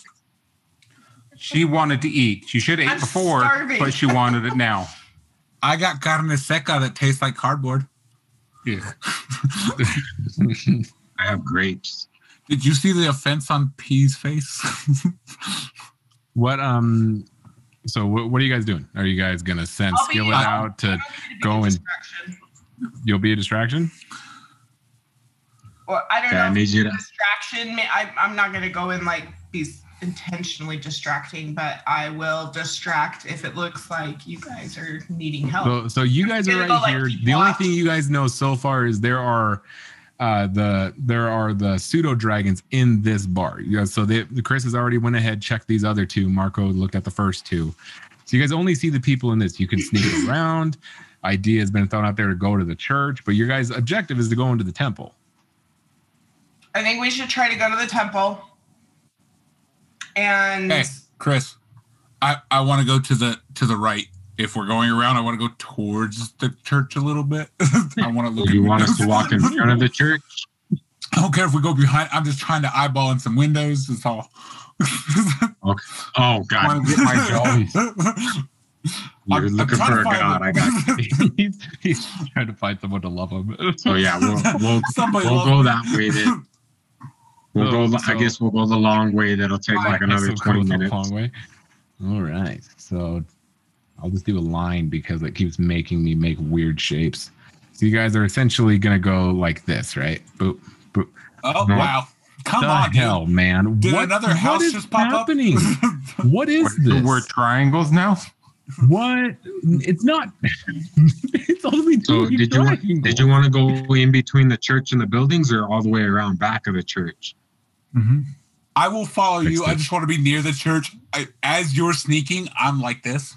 She wanted to eat. She should have ate before, starving. but she wanted it now. I got carne seca that tastes like cardboard. Yeah. I have grapes. Did you see the offense on P's face? What so what are you guys doing? Are you guys gonna send Skillet out to go and you'll be a distraction? Well, I don't Yeah, I know. need you to- Distraction. I'm not gonna go in like be intentionally distracting, but I will distract if it looks like you guys are needing help. So you guys are Gonna right go, like, here. keep The only watch. thing you guys know so far is there are the pseudo dragons in this bar. You guys, so Chris has already went ahead, checked these other two. Marco looked at the first two. So you guys only see the people in this. You can sneak it around. Idea has been thrown out there to go to the church, but your guys' objective is to go into the temple. I think we should try to go to the temple. And Hey, Chris, I want to go to the right. If we're going around, I want to go towards the church a little bit. I want to look. Do you want us to walk in front of the church? I don't care if we go behind. I'm just trying to eyeball in some windows. That's all. Okay. Oh I want God, to get my jollies. you're I'm looking trying for a to find god. I got you. he's trying to find someone to love him. So yeah, we'll Somebody we'll love go me. that way then. We'll go. I guess we'll go the long way. That'll take like another 20 minutes. Long way. All right. So I'll just do a line because it keeps making me make weird shapes. So you guys are essentially gonna go like this, right? Boop, boop. Oh No. wow! Come The on, hell, dude. man! Did what, another house what is just pop happening? up? What is this? We're triangles now. What? It's not. It's only So two did triangles. you want to go in between the church and the buildings, or all the way around back of the church? I will follow you. I Fix it. just want to be near the church. As you're sneaking, I'm like this.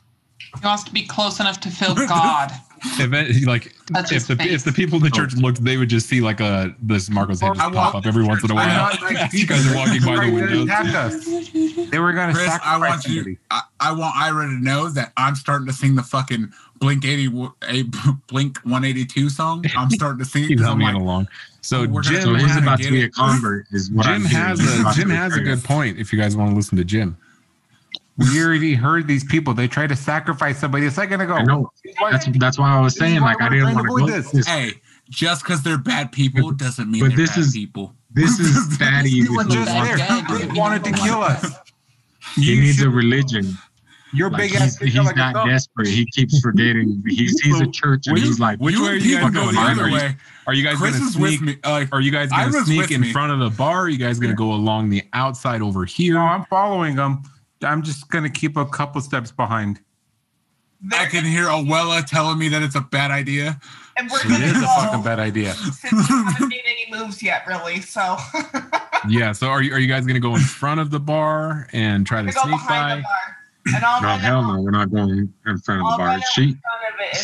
He wants to be close enough to feel God. That's if his if the people in the church looked, they would just see like this Marco's head just I pop want- up every once in a I while. want- As you guys are walking by the They windows. attacked us. They were going to Chris, I sacrifice want somebody. you. I want Ira to know that I'm starting to sing the fucking Blink 182 song. I'm starting to sing it Keep 'cause I'm humming like, along. So we're gonna- So Jim, we're he's gonna about get to be it. a convert, is what Jim I'm hearing. has He's about Jim to has a turn. good point. If you guys want to listen to Jim, We already heard these people. They tried to sacrifice somebody a second ago. I know. That's why I was saying, like, I didn't want to go this. this. hey, just because they're bad people doesn't mean But they're this bad is- people. This is daddy. You were who just wants- there. They wanted to kill us. He You needs a should- religion. Your Like, big ass. he's that desperate. He keeps forgetting. He sees a church and he's like, which You way are and you Pete guys go going? the Are other you, way. are you guys Chris going to is with sneak? me. Are you guys going to Ira's sneak with in me. front of the bar? Or are you guys going to go along the outside over here? No, I'm following them. I'm just going to keep a couple steps behind. I can hear Owella telling me that it's a bad idea. And we're It gonna is a go fucking bad idea. since we haven't made any moves yet, really. So Yeah. So are you guys going to go in front of the bar and try to we go sneak behind by? the bar, and I'll no, run hell out. no, we're not going in front of I'll the run bar. out She in front of it.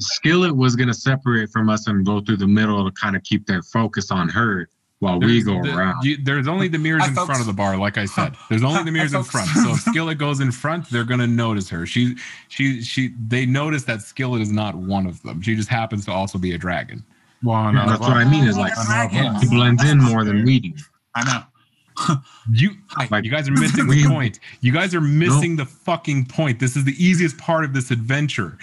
Skillet was gonna separate from us and go through the middle to kind of keep their focus on her while we go around. There's only the mirrors I in thought front of the bar, like I said. There's only the mirrors in front. So if Skillet goes in front, they're gonna notice her. They notice that Skillet is not one of them. She just happens to also be a dragon. Well, no, That's what I mean. Is like Dragons. he blends in more than we do. I know. You Like, guys are missing the point. You guys are missing the fucking point. This is the easiest part of this adventure.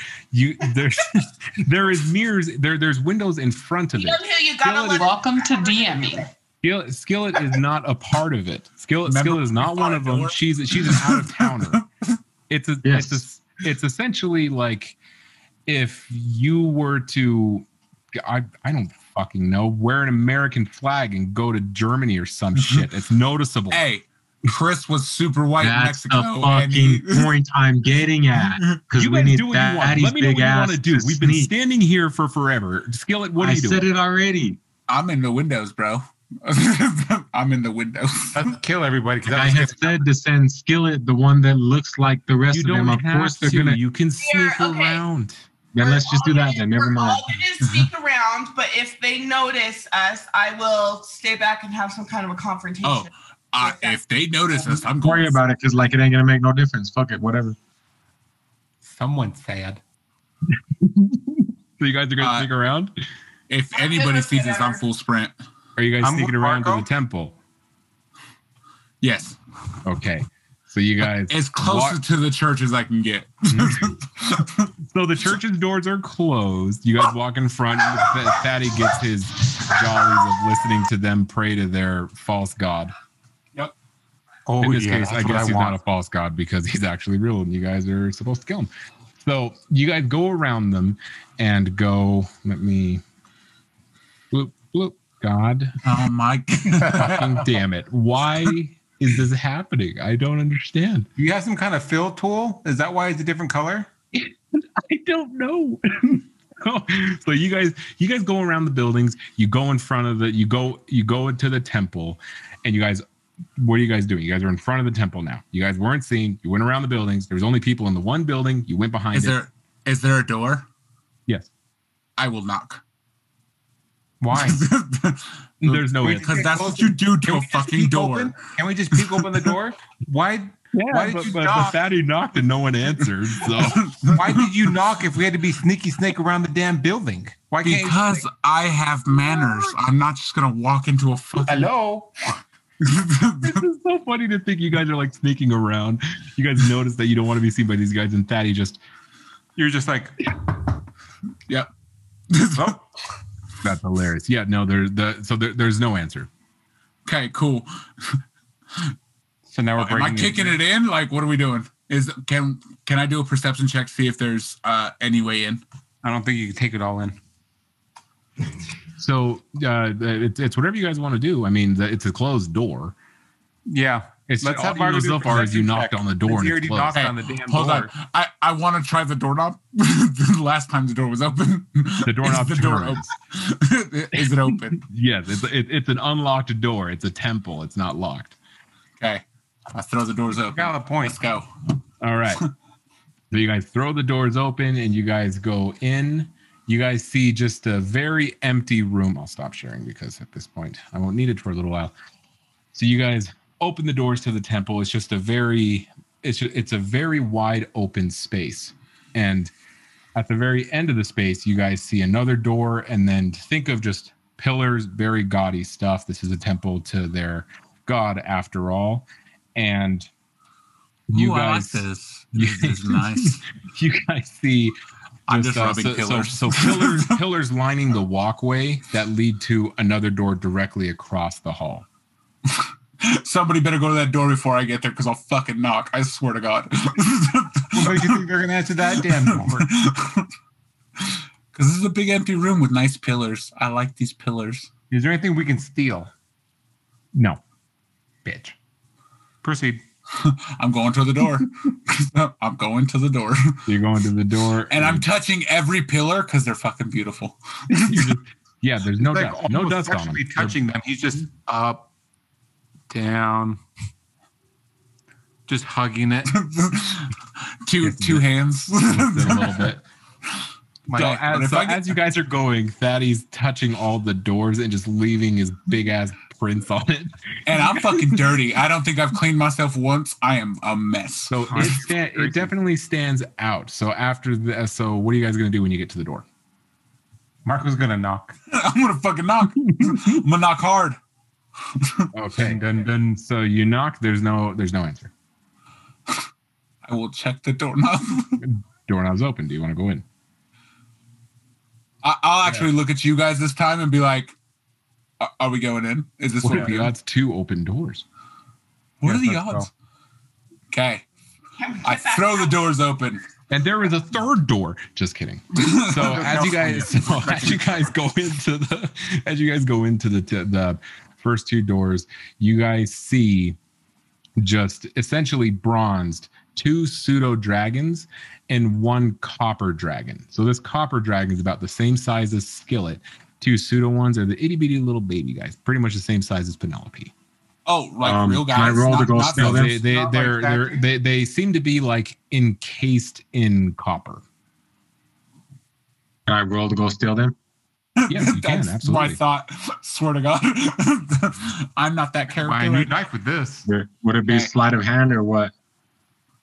There is mirrors. There's windows in front of You it. know who you gotta let Welcome to DMing. Skillet is not a part of it. Skillet is not we one fought of them. Dora? She's an out of towner. Yes. It's essentially like if you were to, I don't fucking know, wear an American flag and go to Germany or some shit. It's noticeable. Hey, Chris was super white in That's Mexico. the and he- fucking point I'm getting at. Because You we guys need do what you want. daddy's Let me know what big you ass want to do. We've been sneak. standing here for forever. Skillet, what are I you doing? said it already. I'm in the windows, bro. I'm in the windows. let's kill everybody. Because I have said to send Skillet, the one that looks like the rest You of them. don't Of course, have they're to. gonna. You can sneak okay. around. Then let's just do that. Then never We're mind. all gonna sneak around, but if they notice us, I will stay back and have some kind of a confrontation. Oh, If they notice us, I'm Don't going. worry about it, because like it ain't gonna make no difference. Fuck it, whatever. Someone's sad. So you guys are gonna sneak around? If anybody sees us, I'm full sprint. Are you guys I'm sneaking with around to Marco. the temple? Yes, Okay. So you guys as close to the church as I can get. So the church's doors are closed. You guys walk in front. And Fatty gets his jollies of listening to them pray to their false god. Oh, In this yeah, case, I that's what guess he's want. not a false god because he's actually real, and you guys are supposed to kill him. So you guys go around them and go. Let me. Bloop bloop. God. Oh my! Fucking damn it! Why is this happening? I don't understand. Do you have some kind of fill tool? Is that why it's a different color? I don't know. So you guys go around the buildings. You go in front of the. You go into the temple, and you guys. What are you guys doing? You guys are in front of the temple now. You guys weren't seen. You went around the buildings. There was only people in the one building. You went behind it. Is there a door? Yes. I will knock. Why? There's no answer. Because that's what you do to a fucking door. Open? Can we just peek open the door? Why? Yeah, Why did you but knock? Fatty knocked and no one answered. So Why did you knock if we had to be sneaky snake around the damn building? Why can't Because I have manners. I'm not just gonna walk into a fucking. Hello? this is so funny to think you guys are like sneaking around. You guys notice that you don't want to be seen by these guys, and Fatty just You're just like, Yep. oh, that's hilarious. Yeah, no, there's no answer. Okay, cool. so now we're Am I breaking. kicking it in? Like, what are we doing? Can I do a perception check, see if there's any way in? I don't think you can take it all in. So it's whatever you guys want to do. I mean, it's a closed door. Yeah. It's Let's all have you Margo know do so a far as you perception knocked check. on the door He and already it's closed. knocked Hey, on the damn hold door. on. I want to try the doorknob. The last time the door was open. The doorknob Is the door turns. open? Is it open? Yes, it's an unlocked door. It's a temple. It's not locked. Okay. I throw the doors open. Got the point. Let's go. All right. So you guys throw the doors open and you guys go in. You guys see just a very empty room. I'll stop sharing because at this point I won't need it for a little while. So you guys open the doors to the temple. It's just a very wide open space. And at the very end of the space, you guys see another door, and then think of just pillars, very gaudy stuff. This is a temple to their god after all. And you guys, I like this. This is nice. You guys see I'm just rubbing pillars. So pillars lining the walkway that lead to another door directly across the hall. Somebody better go to that door before I get there because I'll fucking knock. I swear to God. What makes you think they're going to answer that damn door? Because this is a big empty room with nice pillars. I like these pillars. Is there anything we can steal? No. Bitch. Proceed. I'm going to the door. I'm going to the door. You're going to the door. And I'm touching every pillar because they're fucking beautiful. Yeah, there's no Like dust. No dust on them. sexually touching them. He's just up, down, just hugging it. two hands. A little bit. But As you guys are going, Fatty's touching all the doors and just leaving his big ass prints on it. And I'm fucking dirty. I don't think I've cleaned myself once. I am a mess. So it definitely stands out. So so what are you guys gonna do when you get to the door? Marco's gonna knock. I'm gonna fucking knock. I'm gonna knock hard. Okay. Dun, dun. So you knock. There's no answer. I will check the doorknob. Doorknob's open. Do you want to go in? I'll actually look at you guys this time and be like, "Are we going in? Is this What what are the odds? 2 open doors. What are the let's odds?" go. Okay, I throw the doors open. And there is a third door. Just kidding. So as you guys go into the first 2 doors, you guys see just essentially bronzed 2 pseudo dragons and 1 copper dragon. So this copper dragon is about the same size as Skillet. 2 pseudo ones are the itty bitty little baby guys, pretty much the same size as Penelope. Oh, like real guys. Can I roll to go steal them? They seem to be like encased in copper. Can I roll to go steal them? Yes, you can, That's absolutely. my thought. Swear to God. I'm not that character. I need knife with this. Would it be sleight of hand or what?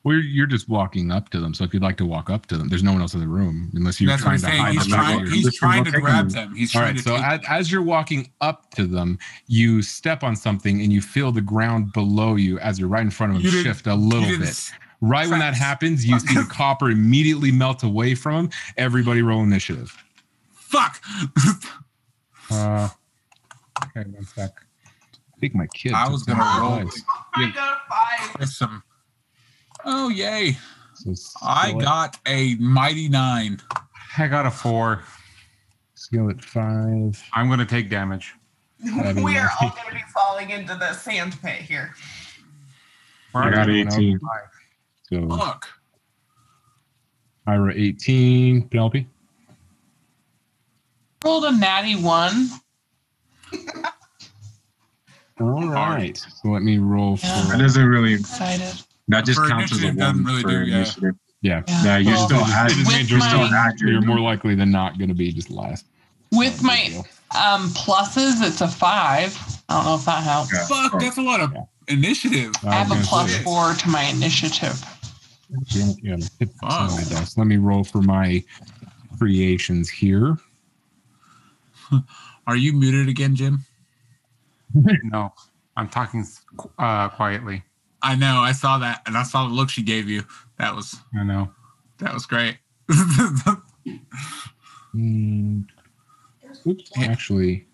Well, you're just walking up to them. So if you'd like to walk up to them, there's no one else in the room unless you're That's what trying I'm to saying. hide. He's trying to grab them. He's All trying right. to So as you're walking up to them, you step on something and you feel the ground below you as you're right in front of them shift a little bit. Right when that happens, you see the copper immediately melt away from him. Everybody roll initiative. Fuck. Okay, 1 sec. I think my kid. I was gonna roll. I got a 5. Oh yay! So I got a mighty 9. I got a 4. Skill at 5. I'm gonna take damage. We are all going to be falling into the sand pit here. I got 18. So Fuck. Ira 18. Penelope. Rolled a natty 1. All right. So let me roll for. That doesn't really. Excited. That just For counts as a initiative, doesn't 1 really for do, yeah. initiative. Yeah. Yeah, you're Well, still It active. just means With you're my- still accurate. You're more likely than not going to be just last. With No my big deal. pluses, it's a 5. I don't know if that helps. Yeah. Fuck, that's a lot of initiative. I have a was gonna say, +4 to my initiative. Yeah, hit Wow. some of my dice. Let me roll for my creations here. Are you muted again, Jim? No, I'm talking quietly. I know. I saw that, and I saw the look she gave you. That was I know. great. Oops, actually.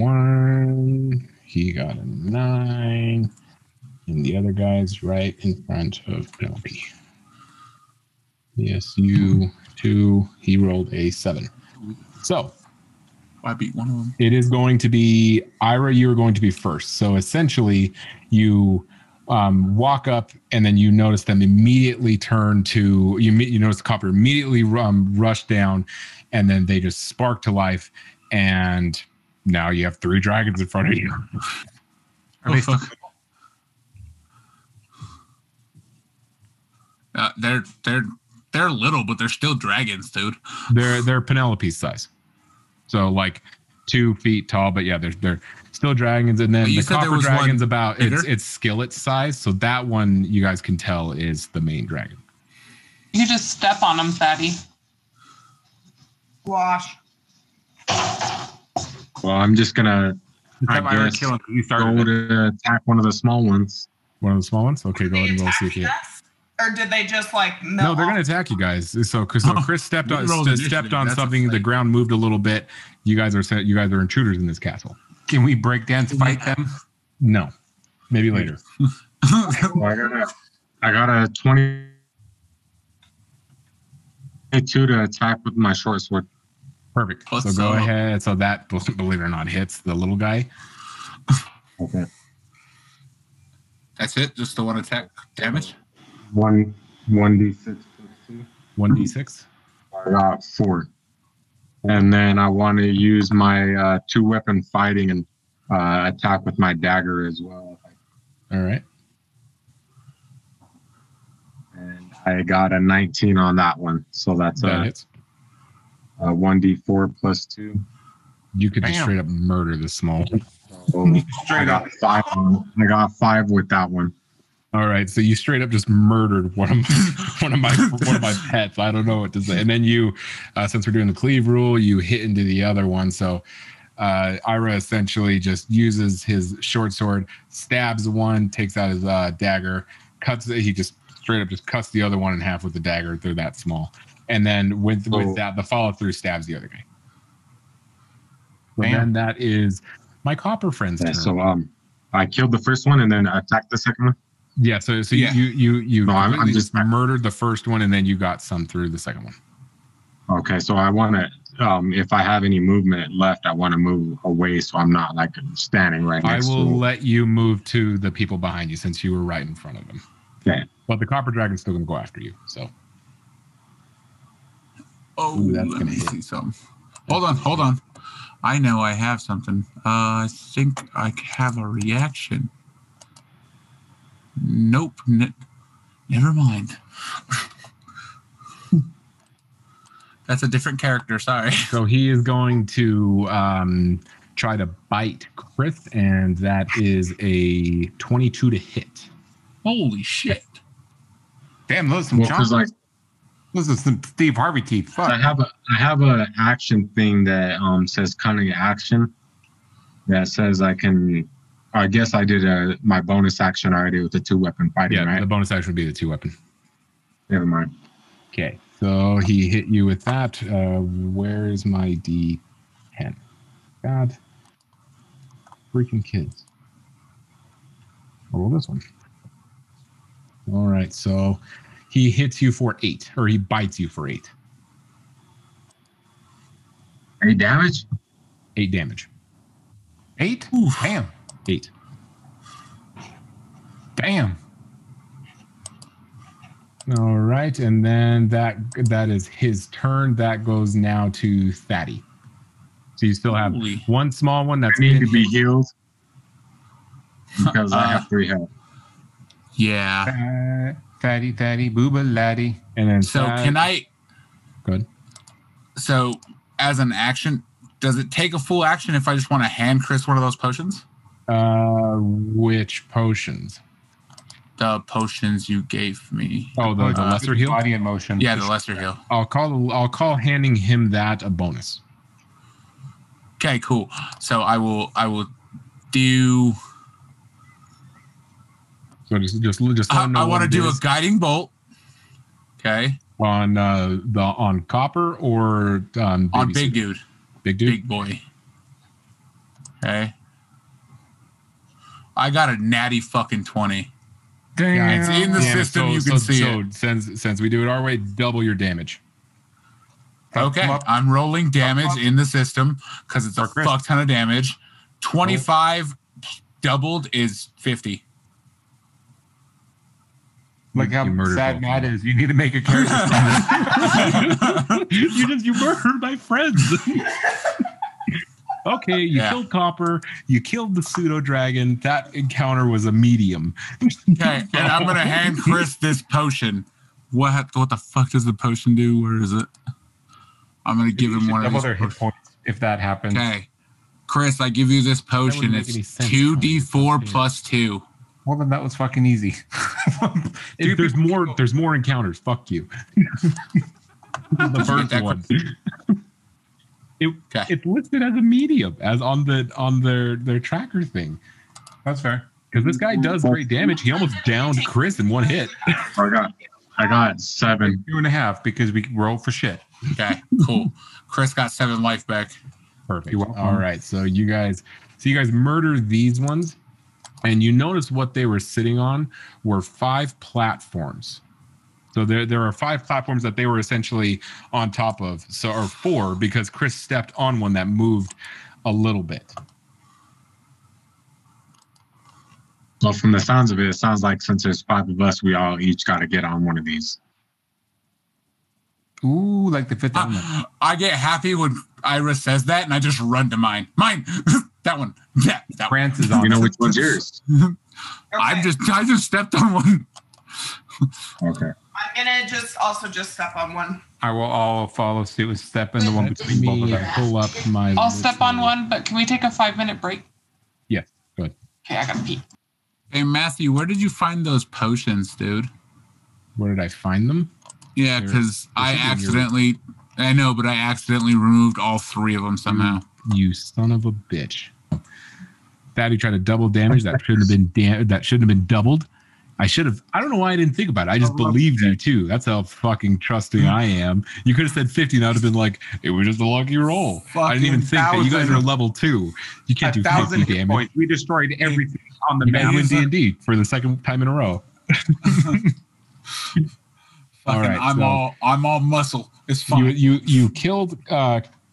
2-1. He got a 9. And the other guy's right in front of Penelope. Yes, you 2. He rolled a 7. So I beat one of them. it is going to be Ira. You're going to be first. So essentially, you walk up, and then you notice them immediately turn to you. You notice the copper immediately rush down, and then they just spark to life. And now you have 3 dragons in front of you. Are they Oh, fuck. They're little, but they're still dragons, dude. They're Penelope's size, so like 2 feet tall. But yeah, they're still dragons. And then But you the said there copper was dragon's one about bigger? it's skillet size. So that one you guys can tell is the main dragon. You just step on them, Fatty. Wash. Well, I'm just gonna Have Ira guess kill him 'cause you go started it. to attack one of the small ones. One of the small ones. Okay, go ahead and roll see if you. Or did they just like melt? No, they're off? going to attack you guys. So Chris stepped We on rolled initiative. stepped on That's something. The like- ground moved a little bit. You guys are intruders in this castle. Can we break dance fight them? No, maybe later. Well, I got a 22 to attack with my short sword. Perfect. Plus, so go ahead. So that, believe it or not, hits the little guy. Okay. That's it. Just the one attack damage. 1d6 plus 2. 1d6. I got 4. And then I want to use my 2-weapon fighting and attack with my dagger as well. All right. And I got a 19 on that one. So that's That a hits. 1d4 plus 2. You could just Bam. straight up murder the small. So I got 5 I got 5 with that one. All right, so you straight up just murdered one of my pets. I don't know what to say. And then you, since we're doing the cleave rule, you hit into the other one. So Ira essentially just uses his short sword, stabs one, takes out his dagger, cuts it. He just straight up just cuts the other one in half with the dagger. They're that small. And then with that, the follow through stabs the other guy. So then that is my copper friend's turn. So I killed the first one and then attacked the second one. Yeah, so Yeah. you No, I'm completely just- just murdered the first one, and then you got some through the second one. Okay, so I want to, if I have any movement left, I want to move away so I'm not like standing right I next will to it. let you move to the people behind you since you were right in front of them. Okay. But the copper dragon's still going to go after you. So Oh, Ooh, that's let gonna me hit. see something. Hold on. I know I have something. I think I have a reaction. Nope. Never mind. That's a different character. Sorry. So he is going to try to bite Chris, and that is a 22 to hit. Holy shit! Damn, those some like those are some Steve Harvey teeth. Fuck. I have a action thing that says cunning action. That says I can. I guess I did my bonus action already with the 2-weapon fighting, right? The bonus action would be the 2-weapon. Never mind. Okay, so he hit you with that. Where is my D10? God. Freaking kids. Oh, well, this one. All right, so he hits you for 8, or he bites you for 8. 8 damage? 8 damage. 8? Oof. Damn. 8. Damn. All right, and then that is his turn. That goes now to Thaddy. So you still have one small one that's I need to be healed because I have 3 health. Yeah. Thaddy, booba laddie. And then so can I? Good. So as an action, does it take a full action if I just want to hand Chris one of those potions? Which potions? The potions you gave me. Oh, the lesser heal. Body in motion. Yeah, the lesser heal. I'll call handing him that a bonus. Okay, cool. So I will do. So just let him know I want to do a guiding bolt. Okay. On Copper or on big dude. Big dude. Big boy. Okay. I got a natty fucking 20. Damn. It's in the system. You can see it. Since we do it our way, double your damage. Okay, I'm rolling damage in the system because it's a fuck ton of damage. 25 doubled is 50. Look how sad Matt is. You need to make a character. You murdered my friends. Okay, you killed Copper. You killed the pseudo dragon. That encounter was a medium. Okay, and I'm gonna hand Chris this potion. What the fuck does the potion do? Where is it? I'm gonna give him one of these. Double their hit points if that happens. Okay, Chris, I give you this potion. It's 2d4 plus 2. Well, then that was fucking easy. There's more encounters. Fuck you. The first one. It's listed as a medium, as on their tracker thing. That's fair. Because this guy does great damage. He almost downed Chris in one hit. I got 7. 2.5 because we roll for shit. Okay, cool. Chris got 7 life back. Perfect. All right, so you guys murder these ones, and you notice what they were sitting on were 5 platforms. So there are 5 platforms that they were essentially on top of. So, or 4, because Chris stepped on one that moved a little bit. Well, from the sounds of it, it sounds like since there's 5 of us, we all each got to get on one of these. Ooh, like the 5th element. I get happy when Iris says that, and I just run to mine. Mine, that one. Yeah, that France is on. You know which one's yours? I just stepped on one. Okay. I'm gonna just step on one. I will all follow suit and step in the one between both of them. Pull up my. I'll step on one, but can we take a 5-minute break? Yes, good. Okay, I gotta pee. Hey Matthew, where did you find those potions, dude? Where did I find them? Yeah, because I accidentally removed all 3 of them somehow. You son of a bitch! Thaddy tried to double damage. That shouldn't have been doubled. I don't know why I didn't think about it. I just believed you too. That's how fucking trusting I am. You could have said 50 and I would have been like, it was just a lucky roll. I didn't even think that you guys are level 2. You can't do 50 damage. We destroyed everything on the map. You win D&D for the second time in a row. All right, I'm all muscle. It's fine. You killed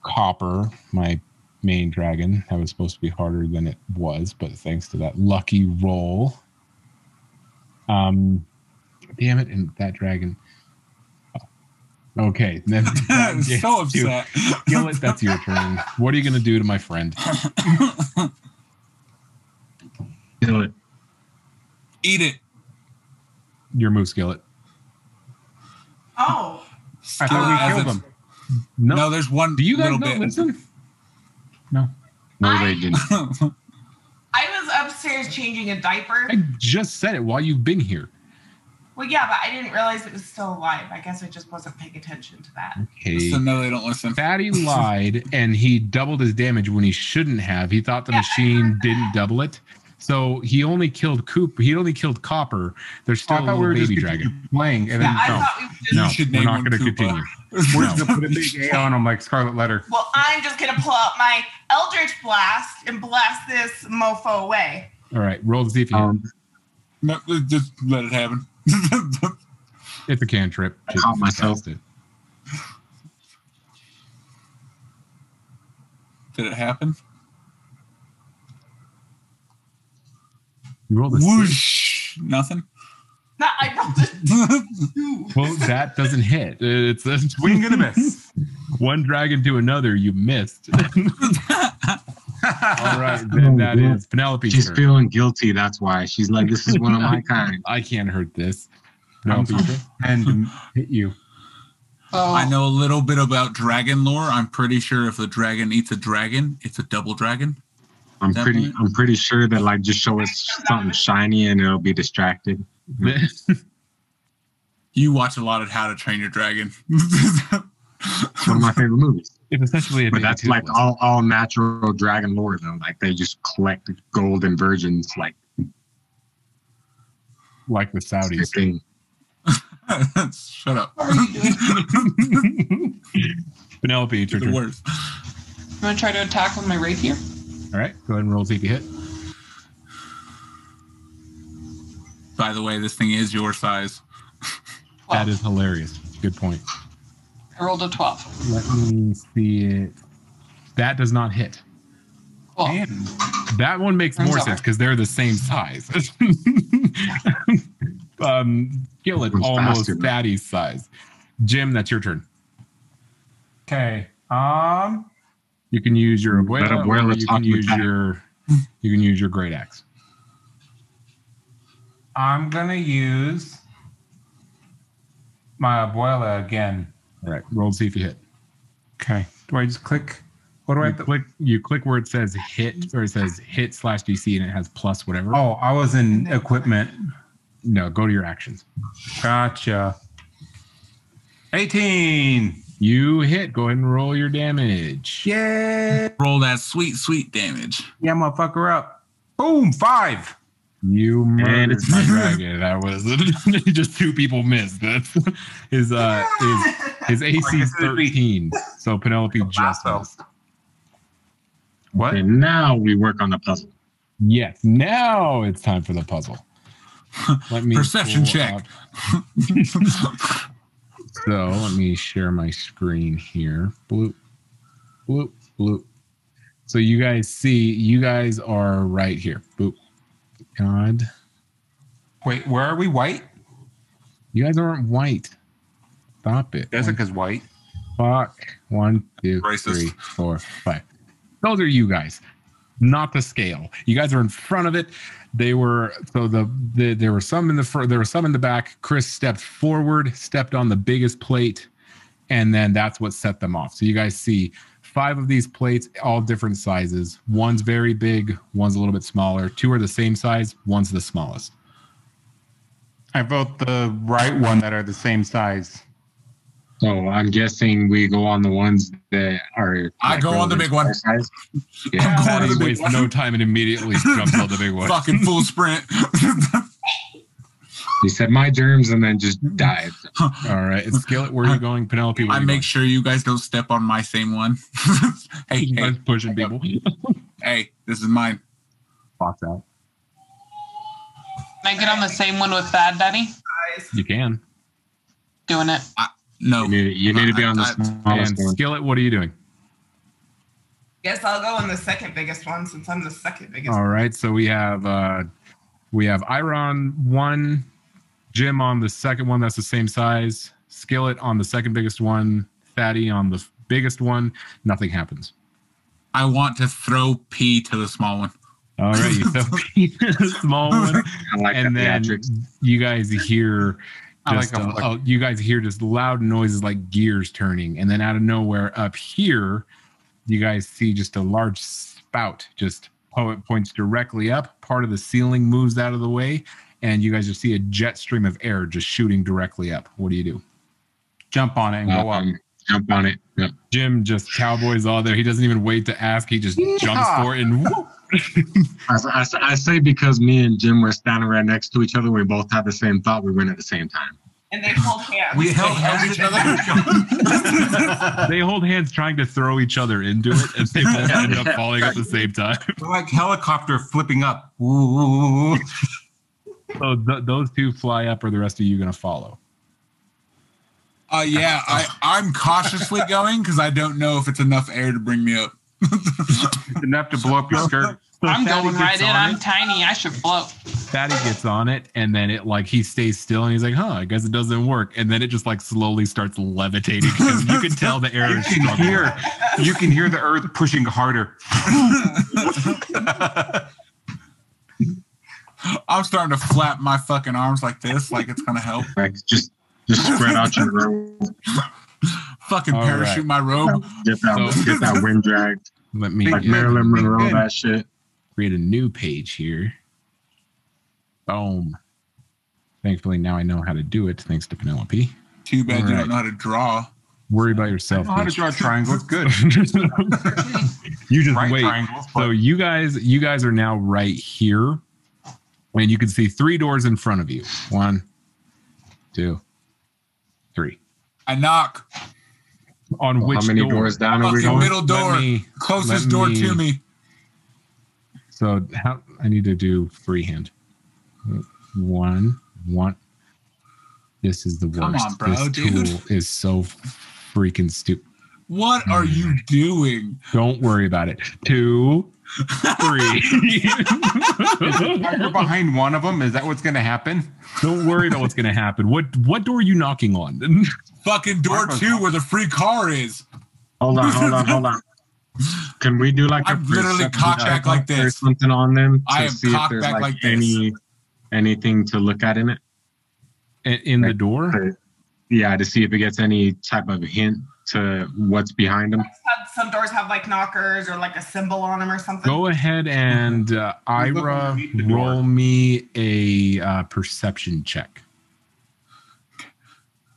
Copper, my main dragon. That was supposed to be harder than it was, but thanks to that lucky roll. Damn it, and that dragon. Oh. Okay, then I'm so upset. Skillet, that's your turn. What are you gonna do to my friend? Kill it. Eat it. Your move, Skillet. Oh. I thought we killed him. No, there's one. Do you guys little not bit. listen? No. No, they didn't. I was upstairs changing a diaper. I just said it while you've been here. Well, yeah, but I didn't realize it was still alive. I guess I just wasn't paying attention to that. Okay. So no, they don't listen. Fatty lied, and he doubled his damage when he shouldn't have. He thought the machine didn't double it. So he only killed Coop. He only killed Copper. There's still a little baby dragon. Playing, and then I thought we would just. No, we're not going to continue. we're just gonna put a big A on him like Scarlet Letter. Well, I'm just going to pull out my Eldritch Blast and blast this mofo away. All right, roll to see if you hit. No, just let it happen. It's a cantrip. I caught myself. It. Did it happen? You rolled a Whoosh! Nothing. No, I rolled a 2. Well, that doesn't hit. It's a Swing and a miss. one dragon to another. You missed. All right, then that is Penelope's She's turn. feeling guilty. That's why she's like, "This is one of my kind." I can't hurt this. And hit you. Oh, I know a little bit about dragon lore. I'm pretty sure if the dragon eats a dragon, it's a double dragon. I'm pretty sure that like just show us something shiny and it'll be distracted. You watch a lot of How to Train Your Dragon. One of my favorite movies. It's essentially a But that's like all natural dragon lore though. Like they just collect gold and virgins like the Saudis. thing. Shut up. what are you doing? Penelope, it's your The turn. worst. I'm going to try to attack with my rapier. All right, go ahead and roll see if you hit. By the way, this thing is your size. That is hilarious. Good point. I rolled a 12. Let me see it. That does not hit. Cool. That one makes more Turns sense over. because they're the same size. Skillet One's almost faster. Fatty's size. Jim, that's your turn. Okay. You can use your Let abuela, abuela or you talk can use with that. your great axe. I'm gonna use my abuela again. All right, roll to see if you hit. Okay. Do I just click? What do I? You click where it says hit, or it says hit /DC, and it has plus whatever. Oh, I was in equipment. No, go to your actions. Gotcha. 18. You hit. Go ahead and roll your damage. Yeah. Roll that sweet, sweet damage. Yeah, motherfucker up. Boom. 5. You murdered it's my dragon. That was just 2 people missed. That's his AC is 13. So Penelope just missed. What? And now we work on the puzzle. Yes. Now it's time for the puzzle. Let me Perception pull check. up- So let me share my screen here. Bloop, bloop, bloop. So you guys are right here. Boop. God. Wait, where are we? White? You guys aren't white. Stop it. Jessica's white. Fuck. 1, 2, Racist. 3, 4, 5. Those are you guys, not the scale. You guys are in front of it. They were there were some in the front, there were some in the back. Chris stepped forward, stepped on the biggest plate, and then that's what set them off. So you guys see 5 of these plates, all different sizes. One's very big, one's a little bit smaller. 2 are the same size, one's the smallest. I vote the right one that are the same size. So I'm guessing we go on the ones that are. I go on the big one. Size. I'm Yeah. going Fatty to the big wastes one. no time and immediately jumps on the big one. Fucking full sprint. He said my germs and then just died. All right, it's Skillet. Where are you going, Penelope? Where I are you make going? sure you guys don't step on my same one. hey, You hey, guys pushing people. hey, this is mine. Fox out. Can I get on the same one with Thad, Daddy? Guys. You can. Doing it. No. You need to be on the smallest And one. Skillet, what are you doing? Guess I'll go on the second biggest one since I'm the second biggest. All right, so we have Iron 1, Jim on the second one that's the same size, Skillet on the second biggest one, Fatty on the biggest one. Nothing happens. I want to throw P to the small one. All right, you throw the small one, I like and that then theatrics. you guys hear You guys hear just loud noises like gears turning, and then out of nowhere up here, you guys see just a large spout. Just it points directly up. Part of the ceiling moves out of the way, and you guys just see a jet stream of air just shooting directly up. What do? Jump on it and go up. Jump on it. Yep. Jim just cowboys all there. He doesn't even wait to ask. He just jumps for it and whoop. I say because me and Jim were standing right next to each other, we both had the same thought. We went at the same time. And they hold hands. We held hands each other. They hold hands trying to throw each other into it, and they both end up falling at the same time. We're like helicopter flipping up. Ooh. So those two fly up, or the rest of you going to follow? Yeah, I'm cautiously going because I don't know if it's enough air to bring me up. It's enough to blow up your skirt. So I'm going right in. I'm tiny. I should float. Fatty gets on it, and then it he stays still, and he's like, "Huh, I guess it doesn't work." And then it just slowly starts levitating. You can tell the air is struggling. You can hear the earth pushing harder. I'm starting to flap my fucking arms like this, like it's gonna help. Just spread out your robe. Fucking parachute my robe. Get that wind dragged. Let me Marilyn Monroe that shit. Create a new page here. Boom. Thankfully, now I know how to do it, thanks to Penelope. Too bad you don't know how to draw. Worry about yourself. I know how to draw triangles. Good. You just wait. So you guys are now right here, and you can see 3 doors in front of you. 1, 2, 3. I knock. On which how many door? doors down are we going? Middle door. Closest door to me. So I need to do freehand. 1. This is the worst. Come on, bro, this dude. tool is so freaking stupid. What are you doing? Don't worry about it. 2, 3. You're behind one of them. Is that what's going to happen? Don't worry about what's going to happen. What door are you knocking on? Fucking door 2 where the free car is. Hold on. Can we do I'm literally cock back like this. There's something on them I to am see if cock there's back like this. anything to look at in it? In the door? Yeah, to see if it gets any type of hint to what's behind them. Some doors have knockers or a symbol on them or something. Go ahead and Ira, roll me a perception check.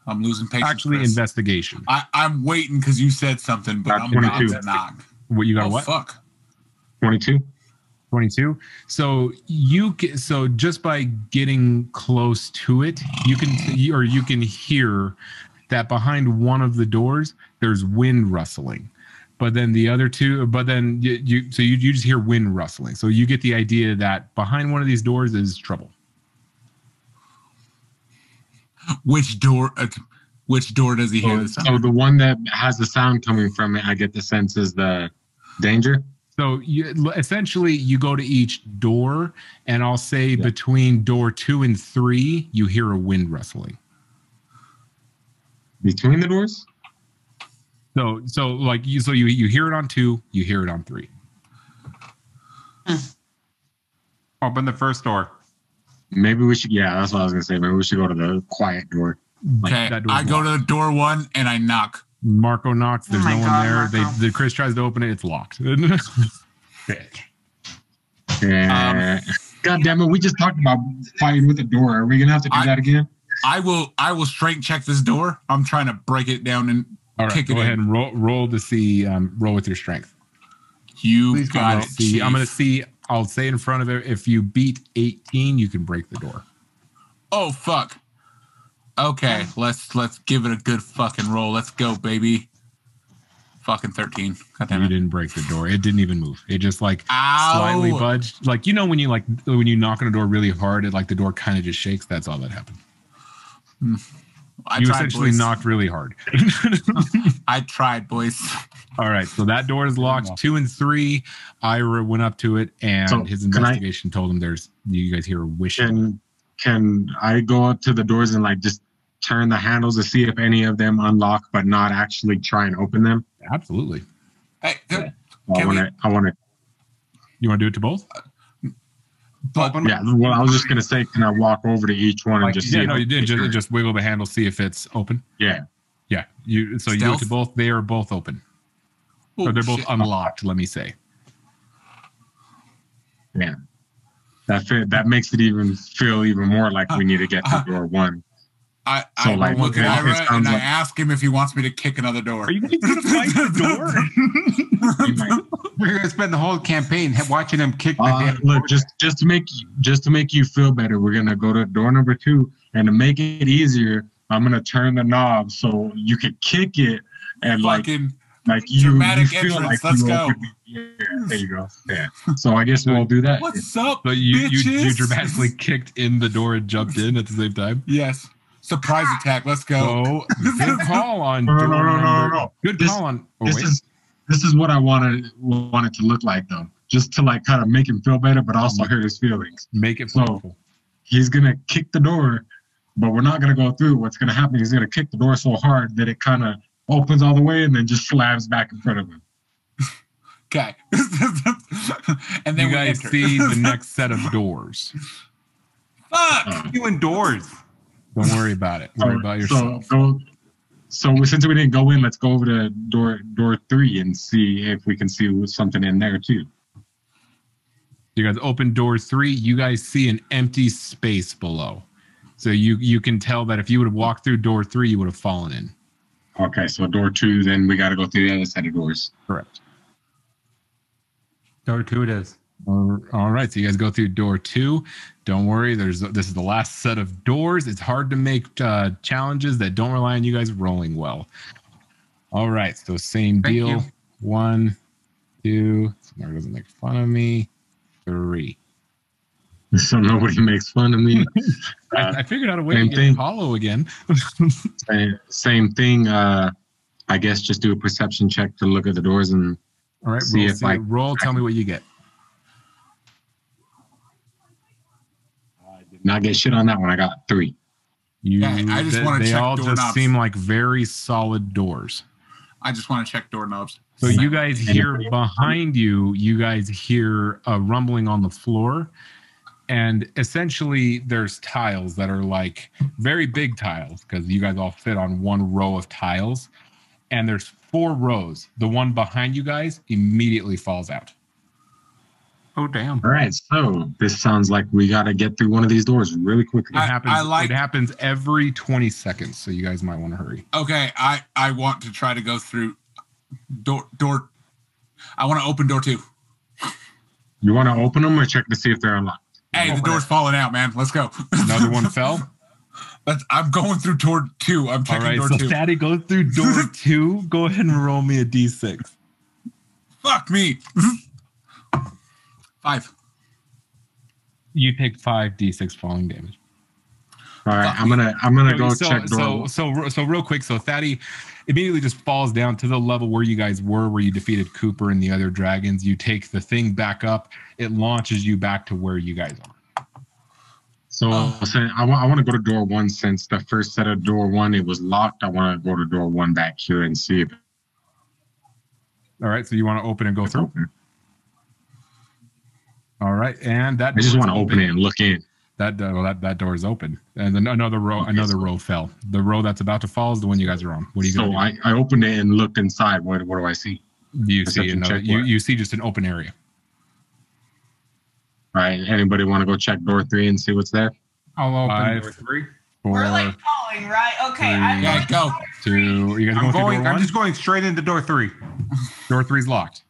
I'm losing patience. Actually, Chris. Investigation. I'm waiting because you said something, but I'm about to knock. What you got? What? Fuck. 22. 22. So just by getting close to it, you can hear that behind one of the doors there's wind rustling, but then the other two, you just hear wind rustling. So you get the idea that behind one of these doors is trouble. Which door does he hear the sound? So the one that has the sound coming from it, I get the sense is the danger. So essentially you go to each door, and I'll say between door 2 and 3, you hear a wind rustling. Between the doors? So you hear it on 2, you hear it on 3. Open the first door. Maybe we should. Yeah, that's what I was gonna say. Maybe we should go to the quiet door. Okay, I go to door 1 and I knock. Marco knocks. There's no one there. The Chris tries to open it. It's locked. God damn it! We just talked about fighting with the door. Are we gonna have to do that again? I will strength check this door. I'm trying to break it down and kick it in. Go ahead and roll to see. Roll with your strength. You got it. I'm gonna see. I'll say in front of it. If you beat 18, you can break the door. Oh fuck. Okay, let's give it a good fucking roll. Let's go, baby. Fucking 13. God damn it. You didn't break the door. It didn't even move. It just slightly budged. When you knock on a door really hard, it the door kind of just shakes. That's all that happened. You essentially knocked really hard. I tried, boys. All right, so that door is locked. 2 and 3, Ira went up to it, and his investigation told him you guys hear a whooshing. Can I go up to the doors and just turn the handles to see if any of them unlock, but not actually try and open them? Hey, I want to. You want to do it to both? But yeah, well, I was just gonna say, can I walk over to each one and just see? Yeah, no, you did just wiggle the handle, see if it's open. Yeah. Yeah. You do it to both. They are both open. Oh, or they're both unlocked. Let me say. Yeah. That makes it even feel even more like we need to get to door one. I look at Ira and I ask him if he wants me to kick another door. Are you going to fight the door? We're going to spend the whole campaign watching him kick the damn look, just to make you feel better, we're going to go to door number 2, and to make it easier, I'm going to turn the knob so you can kick it and like you feel like let's go. Yeah, there you go. Yeah. So I guess we'll do that. What's up? So you dramatically kicked in the door and jumped in at the same time? Yes. Surprise attack. Let's go. So, good call on no. Good call on. This is what I wanted it to look like, though. Just to like kind of make him feel better, but also hurt his feelings. Make it so he's gonna kick the door, but we're not gonna go through. What's gonna happen? He's gonna kick the door so hard that it kind of opens all the way and then just slams back in front of him. Okay. And then you guys see the next set of doors. Fuck you indoors. Don't worry about it. Worry about yourself. So since we didn't go in, let's go over to door 3 and see if we can see something in there too. You guys open door 3. You guys see an empty space below. So you can tell that if you would have walked through door 3, you would have fallen in. Okay, so door 2, then we got to go through the other set of doors. Correct. Door 2 it is. All right, so you guys go through door 2. Don't worry, this is the last set of doors. It's hard to make challenges that don't rely on you guys rolling well. All right, so same deal. 1, 2. Somebody doesn't make fun of me. 3. So nobody makes fun of me. I figured out a way to get hollow again. Same thing. I guess just do a perception check to look at the doors and all right. See roll. Tell me what you get. I did not get shit on that one. I got 3. I just want to check doorknobs. They all just seem like very solid doors. I just want to check doorknobs. So you guys hear behind you. You guys hear a rumbling on the floor. And essentially, there's tiles that are like very big tiles because you guys all fit on one row of tiles. And there's 4 rows. The one behind you guys immediately falls out. Oh, damn. All right. So this sounds like we got to get through one of these doors really quickly. It happens every 20 seconds. So you guys might want to hurry. Okay. I want to try to go through door. I want to open door 2. You want to open them or check to see if they're unlocked? Hey, the door's falling out, man. Let's go. Another one fell? I'm going through door 2. I'm checking door 2. So Daddy goes through door 2. Go ahead and roll me a d6. Fuck me. 5. You take 5 d6 falling damage. All right, I'm gonna go check door. So real quick, so Thaddy immediately just falls down to the level where you guys were, where you defeated Cooper and the other dragons. You take the thing back up. It launches you back to where you guys are. So I want to go to door 1 since the first set of door 1 it was locked. I want to go to door 1 back here and see if. All right, so you want to open and go through. Open. All right, and that. I just want to open it and look in. That door is open, and then another row fell. The row that's about to fall is the one you guys are on. What are you going to do? I opened it and looked inside. What do I see? You see just an open area. All right. Anybody want to go check door 3 and see what's there? I'll open door 3. 4, we're like following, right? Okay. 3, go. 2. Are you guys going? I'm just going straight into door 3. Door 3's locked.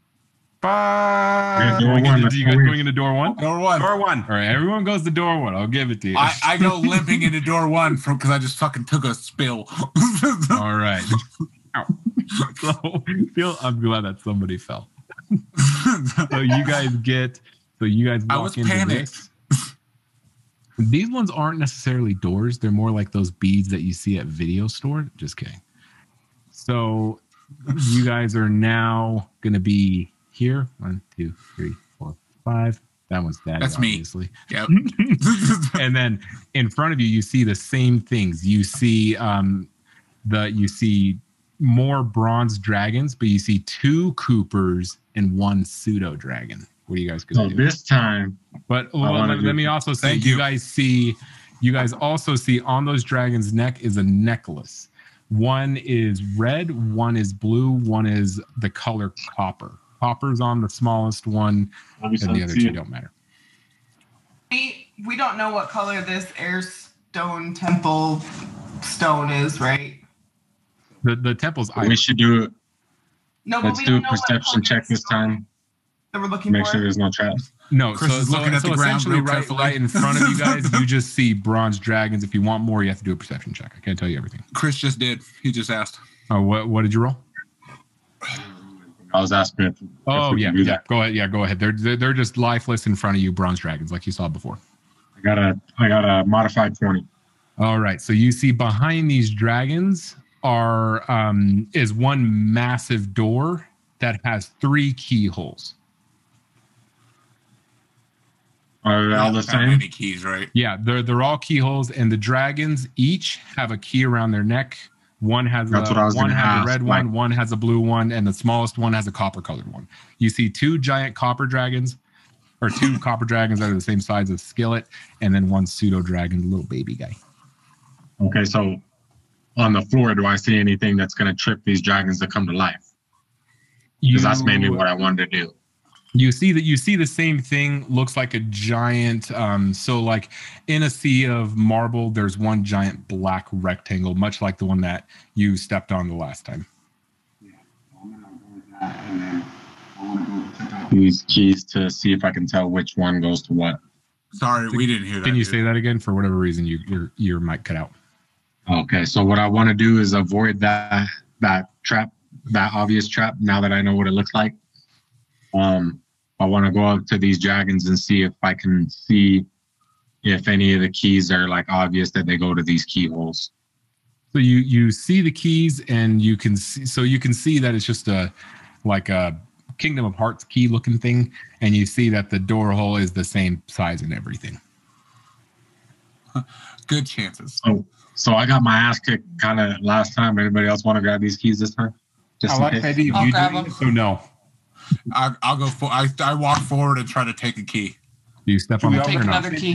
Bye. Yeah, you guys going into door 1? Door 1. Door 1. All right, everyone goes to door 1. I'll give it to you. I go limping into door 1 because I just fucking took a spill. All right. I'm glad that somebody fell. So you guys walk I was into panicked. this. These ones aren't necessarily doors. They're more like those beads that you see at video store. Just kidding. So you guys are now going to be here. 1, 2, 3, 4, 5. That one's Daddy. That's obviously. Me. Yep. And then in front of you, you see the same things. You see you see more bronze dragons, but you see 2 Coopers and 1 pseudo dragon. What do you guys gonna do? This time, but let me also say, you guys also see on those dragons' neck is a necklace. One is red, one is blue, one is the color copper. Copper's on the smallest one, and the other two don't matter. We don't know what color this Airstone temple stone is, right? The temple's iron. We should do it. No, let's do a perception check this time. That we're looking Make for. sure there's no traps. No, Chris is looking at the ground essentially real right in front of you guys, you just see bronze dragons. If you want more, you have to do a perception check. I can't tell you everything. Chris just did. He just asked. Oh, what did you roll? I was asking if yeah. Go ahead. Yeah, go ahead. They're just lifeless in front of you, bronze dragons, like you saw before. I got a modified 20. All right. So you see behind these dragons is one massive door that has 3 keyholes. Are they all the same? Many keys, right? Yeah, they're all keyholes, and the dragons each have a key around their neck. One has a red one, one has a blue one, and the smallest one has a copper-colored one. You see 2 giant copper dragons, or 2 copper dragons that are the same size as Skillet, and then 1 pseudo dragon, little baby guy. Okay, so on the floor, do I see anything that's going to trip these dragons to come to life? Because that's mainly what I wanted to do. You see the same thing. Looks like a giant. So like in a sea of marble, there's one giant black rectangle, much like the one that you stepped on the last time. Yeah, I'm gonna go with that, and then I want to go check out these keys to see if I can tell which one goes to what. Sorry, we didn't hear that. Can you say that again? For whatever reason, your mic cut out. Okay, so what I want to do is avoid that trap, that obvious trap. Now that I know what it looks like. I want to go up to these dragons and see if I can see if any of the keys are like obvious that they go to these keyholes. So you see the keys, and you can see that it's just a Kingdom of Hearts key looking thing, and you see that the door hole is the same size and everything. Good chances. So I got my ass kicked kind of last time. Anybody else want to grab these keys this time? I like the idea of you doing it, so no. I'll go for. I walk forward and try to take a key. Do you step on the take another key?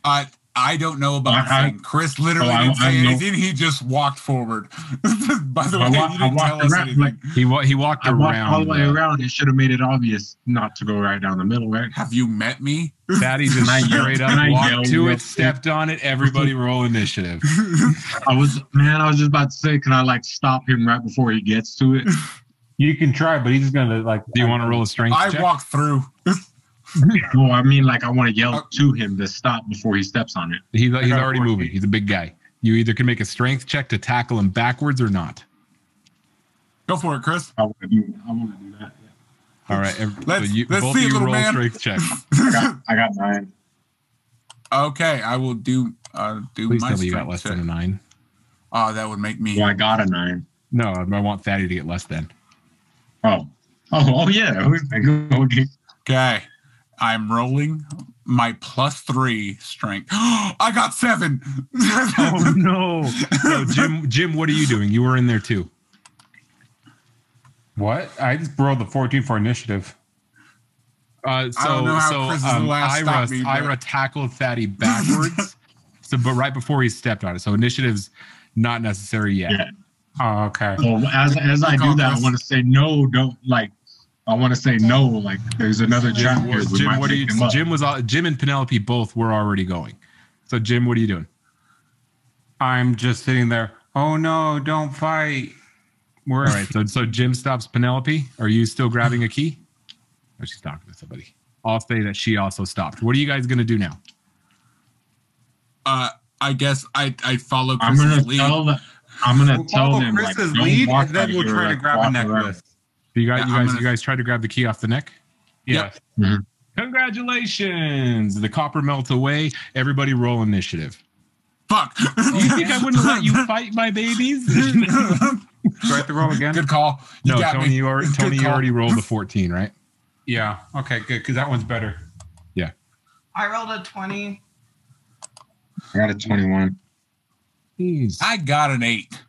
I don't know about the thing. Chris literally didn't say anything. He just walked forward. By the way, you didn't tell us anything. He walked around. All the way around. It should have made it obvious not to go right down the middle, right? Have you met me? Daddy just straight up walked to it, stepped on it. Everybody roll initiative. I was just about to say, can I stop him right before he gets to it? You can try, but he's just gonna Do you want to roll a strength check? I walk through. Well, I mean, I want to yell to him to stop before he steps on it. He's already moving. He's a big guy. You either can make a strength check to tackle him backwards or not. Go for it, Chris. I want to do that. Yeah. All right. Let's both see, of you little roll man. strength check. I got 9. Okay, I will do Please my tell me you got strength less check. than a 9. Oh, that would make me. Well, I got a 9. No, I want Thaddy to get less than. Oh yeah. Okay. I'm rolling my +3 strength. I got 7. Oh no. So Jim, what are you doing? You were in there too. What? I just rolled the 14 for initiative. I don't know how Chris is the last stop me, but- Ira tackled Thaddy backwards. But right before he stepped on it. So initiative's not necessary yet. Yeah. Oh, okay. So as I do that, I want to say no. Don't I want to say no. There's another trap here. Jim and Penelope both were already going. So Jim, what are you doing? I'm just sitting there. Oh no! Don't fight. All right. So Jim stops Penelope. Are you still grabbing a key? Or she's talking to somebody. I'll say that she also stopped. What are you guys gonna do now? I guess I follow Chris's lead. I'm gonna tell them Chris's lead, and then we'll try to grab a necklace. You guys tried to grab the key off the neck? Yeah. Mm-hmm. Congratulations! The copper melts away. Everybody roll initiative. Fuck! You think I wouldn't let you fight my babies? Do I have to roll again? Good call. No, Tony, you already rolled the 14, right? Yeah. Okay, good, because that one's better. Yeah. I rolled a 20. I got a 21. Jeez. I got an 8.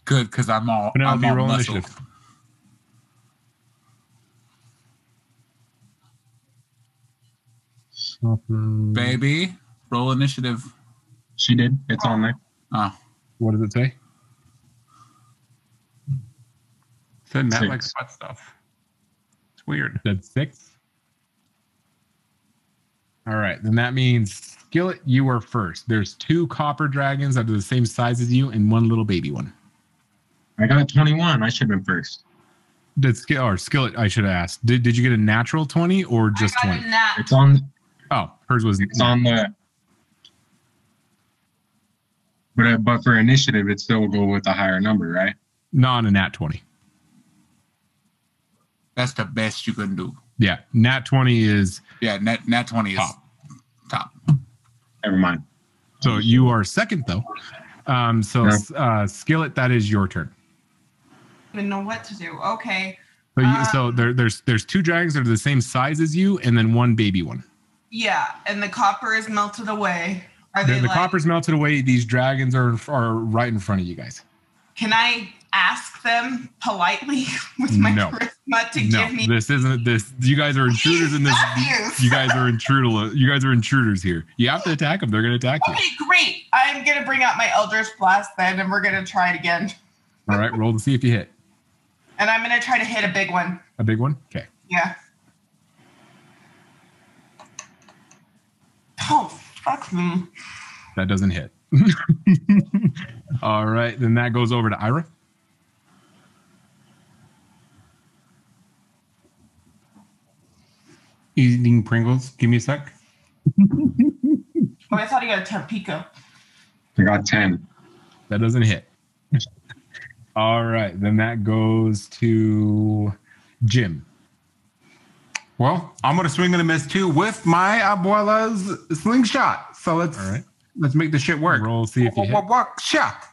Good, because I'm all Penelope, roll muscle. initiative. Baby, roll initiative. She did. It's on there. Oh. What does it say? Said Matt 6. likes butt stuff. It's weird. Said 6. All right, then that means Skillet, you are first. There's 2 copper dragons that are the same size as you and 1 little baby one. I got a 21. I should have been first. Skillet, I should have asked. Did you get a natural 20 or just 20? It's on. Oh, hers was. It's on the. But for initiative, it still will go with a higher number, right? Not a nat 20. That's the best you can do. Yeah, nat 20 is. Yeah, nat 20 is top. Never mind. So you are second, though. Skillet, that is your turn. I don't know what to do. Okay. So there's 2 dragons that are the same size as you, and then 1 baby one. Yeah, and the copper is melted away. The copper's melted away. These dragons are right in front of you guys. Can I ask them politely with my charisma to give me? This isn't this. You guys are intruders in this. You guys are intruders here. You have to attack them. They're going to attack you. Okay, great. I'm going to bring out my Eldritch Blast then, and we're going to try it again. All right, roll to see if you hit. And I'm going to try to hit a big one. A big one? Okay. Yeah. Oh, fuck me. That doesn't hit. All right, then that goes over to Ira. Eating Pringles. Give me a sec. Oh, I thought he got a Tampico. I got 10. That doesn't hit. All right, then that goes to Jim. Well, I'm going to swing and a miss too with my abuela's slingshot. So let's make the shit work. Roll, see if you hit. Shot.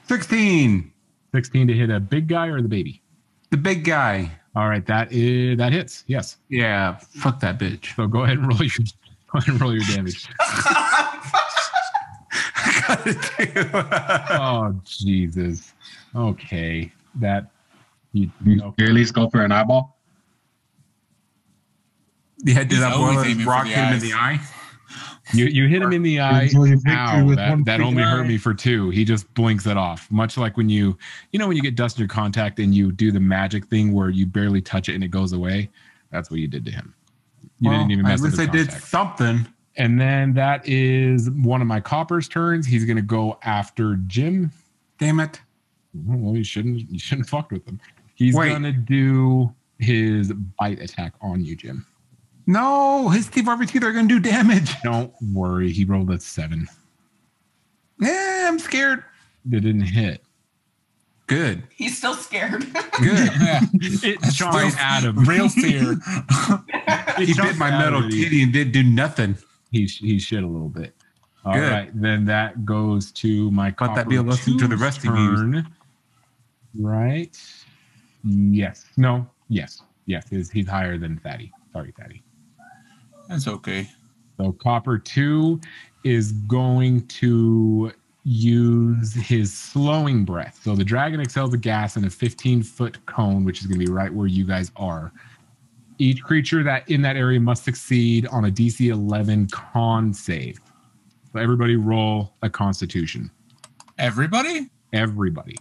16. 16 to hit a big guy or the baby? The big guy. All right, that hits. Yes. Yeah. Fuck that bitch. So go ahead and roll your damage. Oh Jesus. Okay. You at least go for an eyeball. Yeah, did that rock him in the eye? You hit him in the eye. Ow, that only hurt me for 2. He just blinks it off. Much like when you get dust in your contact and you do the magic thing where you barely touch it and it goes away. That's what you did to him. You didn't even mess with his contact. At least I did something. And then that is one of my copper's turns. He's going to go after Jim. Damn it. Well, you shouldn't fuck with him. He's going to do his bite attack on you, Jim. No, his teeth are going to do damage. Don't worry. He rolled a 7. Yeah, I'm scared. It didn't hit. Good. He's still scared. Good. Yeah. It shot at him. Real fear. He bit my metal kitty and didn't do nothing. He shit a little bit. All right, then that goes to my. Let that be a lesson to the rest of you. Right? Yes. No. Yes. He's higher than Thaddy. Sorry, Thaddy. That's okay. So Copper 2 is going to use his slowing breath. So the dragon exhales a gas in a 15-foot cone, which is going to be right where you guys are. Each creature that in that area must succeed on a DC 11 con save. So everybody roll a Constitution. Everybody? Everybody.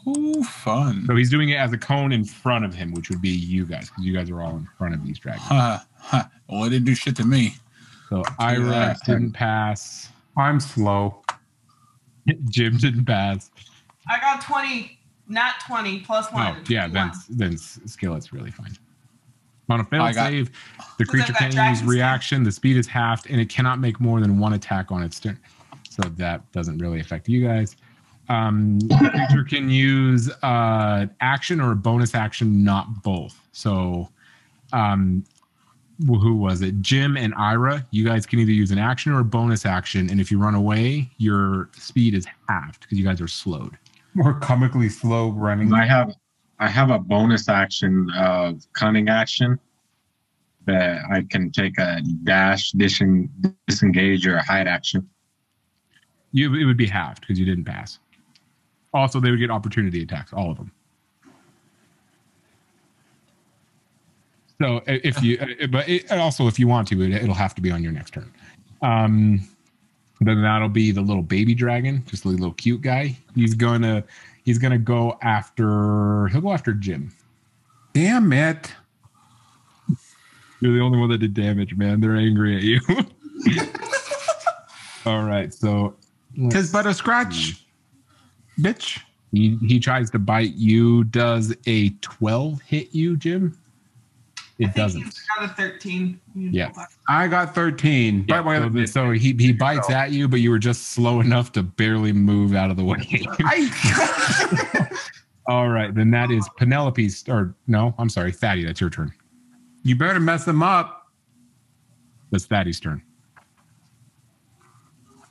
Ooh, fun. So he's doing it as a cone in front of him, which would be you guys, because you guys are all in front of these dragons. Well, it didn't do shit to me. So Ira didn't pass. I'm slow. Jim didn't pass. I got 20, not 20, plus 1. Oh, yeah, then Skillet's really fine. On a failed save, the creature can't use reaction, the speed is halved, and it cannot make more than 1 attack on its turn. So that doesn't really affect you guys. The creature can use action or a bonus action, not both. So who was it? Jim and Ira, you guys can either use an action or a bonus action, and if you run away, your speed is halved because you guys are slowed. We're comically slow running. I have a bonus action of cunning action that I can take a dash, disengage, or a hide action. It would be halved because you didn't pass. Also, they would get opportunity attacks, all of them. So if you, also if you want to, it'll have to be on your next turn. Then that'll be the little baby dragon, just a little cute guy. He's gonna go after. He'll go after Jim. Damn it! You're the only one that did damage, man. They're angry at you. All right, so tis but a scratch, bitch. He tries to bite you. Does a 12 hit you, Jim? It doesn't. He's got a 13. Yeah, I got 13. Yeah, so he bites at you, but you were just slow enough to barely move out of the way. All right, then that is Penelope's. Or no, I'm sorry, Thaddy. That's your turn. You better mess them up. That's Thaddy's turn.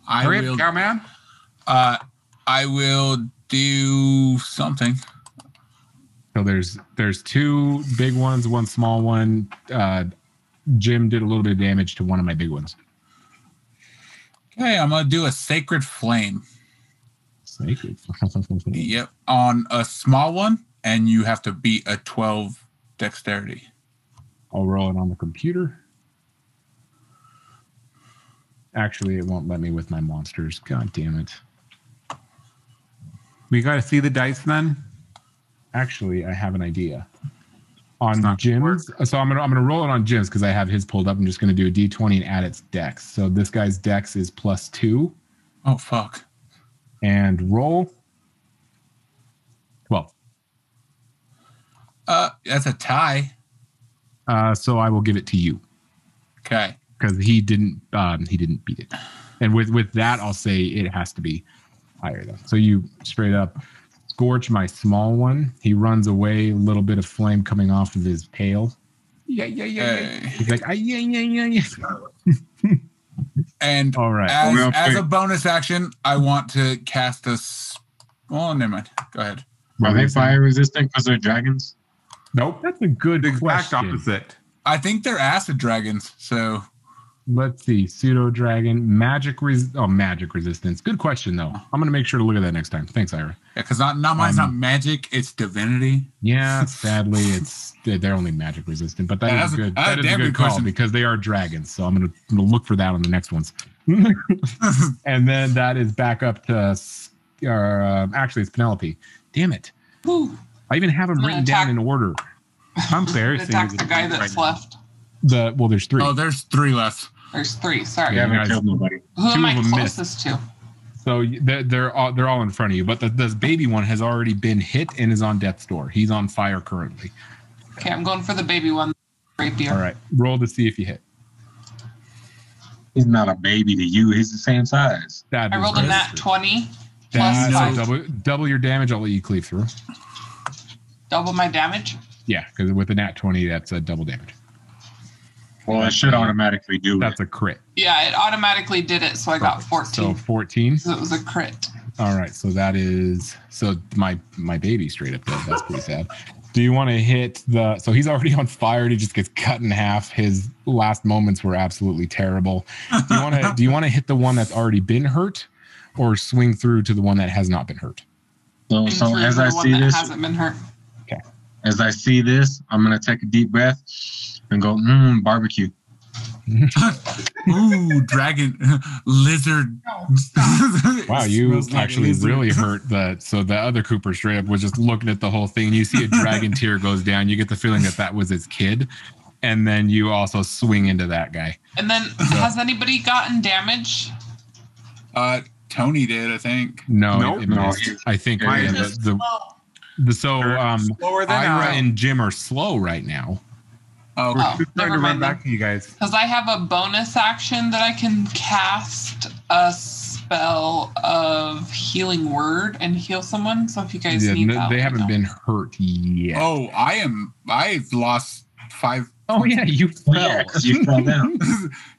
Hurry up, Cowman. I will do something. So there's two big ones, one small one. Jim did a little bit of damage to one of my big ones. Okay, I'm gonna do a sacred flame. Sacred. Yep, on a small one, and you have to beat a 12 dexterity. I'll roll it on the computer. Actually, it won't let me with my monsters. God damn it. We got to see the dice then. Actually, I have an idea. On Jim's, so I'm gonna roll it on Jim's because I have his pulled up. I'm just gonna do a D20 and add its dex. So this guy's dex is +2. Oh fuck! And roll 12. That's a tie. So I will give it to you. Okay. Because he didn't beat it. And with that, I'll say it has to be higher though. So you straight up scorch my small one. He runs away, a little bit of flame coming off of his tail. Yeah. He's like, yeah. And all right. As a bonus action, I want to cast a. Oh, never mind. Go ahead. Are they fire resistant because they're dragons? Nope. That's a good exact question. Opposite. I think they're acid dragons. So let's see. Pseudo dragon, magic resistance. Good question though. I'm gonna make sure to look at that next time. Thanks, Ira. Yeah, because mine's not magic; it's divinity. Yeah, sadly, they're only magic resistant. But that is good. That is a good call because they are dragons. So I'm gonna look for that on the next ones. And then that is back up to. Actually, it's Penelope. Damn it! Ooh. I even have them written down in order. I'm embarrassing. Attack the guy that's left. There's 3. Oh, there's 3 left. There's 3. Sorry. You haven't killed nobody. Who am I closest to? So they're all in front of you, but this baby one has already been hit and is on death's door. He's on fire currently. Okay, I'm going for the baby one. Rapier. All right, roll to see if you hit. He's not a baby to you. He's the same size. I rolled a nat 20 plus 5. Double your damage. I'll let you cleave through. Double my damage? Yeah, because with a nat 20, that's a double damage. Well, it should automatically do it. That's a crit. Yeah, it automatically did it, so I got 14. So 14? So it was a crit. All right, so that is... So my baby straight up dead. That's pretty sad. Do you want to hit the... So he's already on fire. He just gets cut in half. His last moments were absolutely terrible. Do you want to hit the one that's already been hurt or swing through to the one that has not been hurt? So as I see this... hasn't been hurt. Okay. As I see this, I'm going to take a deep breath and go, barbecue. Ooh, dragon, lizard. Wow, you actually really hurt that. So the other Cooper straight up was just looking at the whole thing. And you see a dragon tear goes down. You get the feeling that was his kid. And then you also swing into that guy. And then has anybody gotten damage? Tony did, I think. No, it no. I think Ira and Jim are slow right now. Oh, never trying to run mind. back to you guys. Because I have a bonus action that I can cast a spell of healing word and heal someone. So if you guys need that, they haven't been hurt yet. Oh, I've lost 5. Oh yeah, you fell. Yeah, you fell down.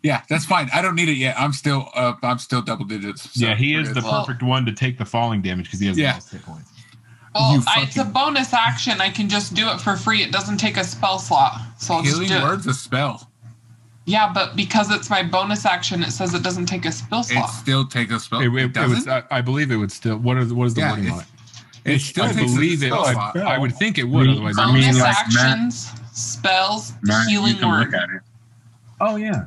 Yeah, that's fine. I don't need it yet. I'm still double digits. So yeah, he is the perfect one to take the falling damage because he has the most hit points. Well, it's a bonus action. I can just do it for free. It doesn't take a spell slot. So I'll healing just do word's a spell. Yeah, but because it's my bonus action, it says it doesn't take a spell slot. It still takes a spell. It doesn't? I believe it would still. What is the wording on it? It still I takes believe a it. spell slot. I would think it would. Otherwise, bonus actions spells, Matt, healing you can word. look at it. Oh yeah.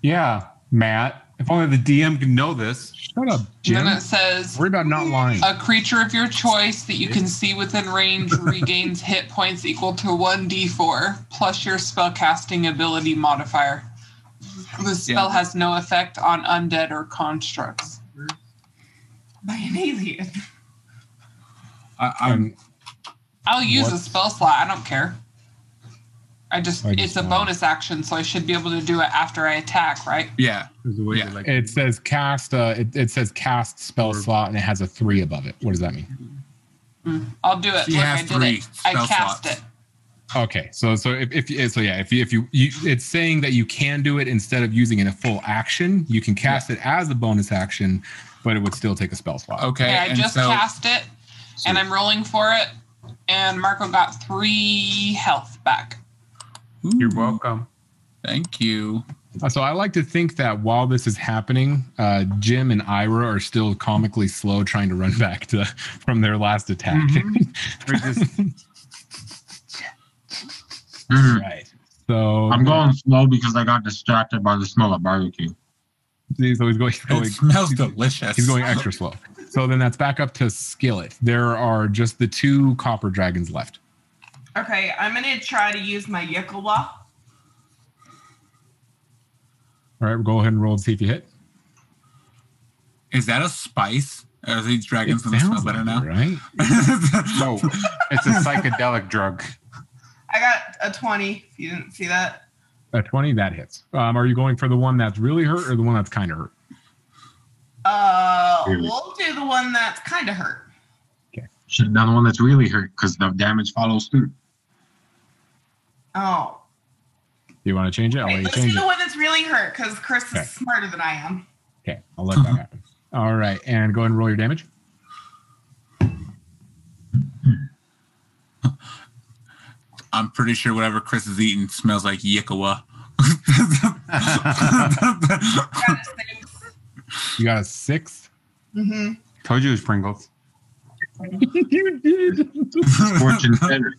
Yeah, Matt. If only the DM could know this. Shut up, Jim. And then it says, Worry about not lying. a creature of your choice that you can see within range regains hit points equal to 1d4 plus your spellcasting ability modifier. The spell has no effect on undead or constructs. By an alien. I'll use a spell slot. I don't care. It's a want- bonus action, so I should be able to do it after I attack, right? Yeah. Yeah. It says cast. It says cast spell slot, and it has a 3 above it. What does that mean? I'll do it. She Look, has I did 3 it. I spell cast slots. it. Okay, so if you it's saying that you can do it instead of using it in a full action. You can cast it as a bonus action, but it would still take a spell slot. Okay. Okay, I and just so, cast it, and I'm rolling for it. And Marco got 3 health back. You're welcome. Thank you. So I like to think that while this is happening, Jim and Ira are still comically slow trying to run back from their last attack. They're just Right. So I'm going slow because I got distracted by the smell of barbecue. so he's going. It smells delicious. He's going extra slow. So then that's back up to Skillet. There are just the 2 copper dragons left. Okay, I'm gonna try to use my Yikawa. All right, we'll go ahead and roll and see if you hit. Is that a spice? Are these dragons It going to smell sounds better like now? it, right? no. It's a psychedelic drug. I got a 20. If you didn't see that. A 20, that hits. Are you going for the one that's really hurt or the one that's kind of hurt? Really? We'll do the one that's kind of hurt. Should have done the one that's really hurt because the damage follows through. Oh. Do you want to change it? I'll let you Let's do change the it. one that's really hurt because Chris Okay. is smarter than I am. Okay, I'll let that happen. All right, and go ahead and roll your damage. I'm pretty sure whatever Chris is eating smells like Yikawa. You got a 6. Mm-hmm. Told you it was Pringles. You did. Fortune center.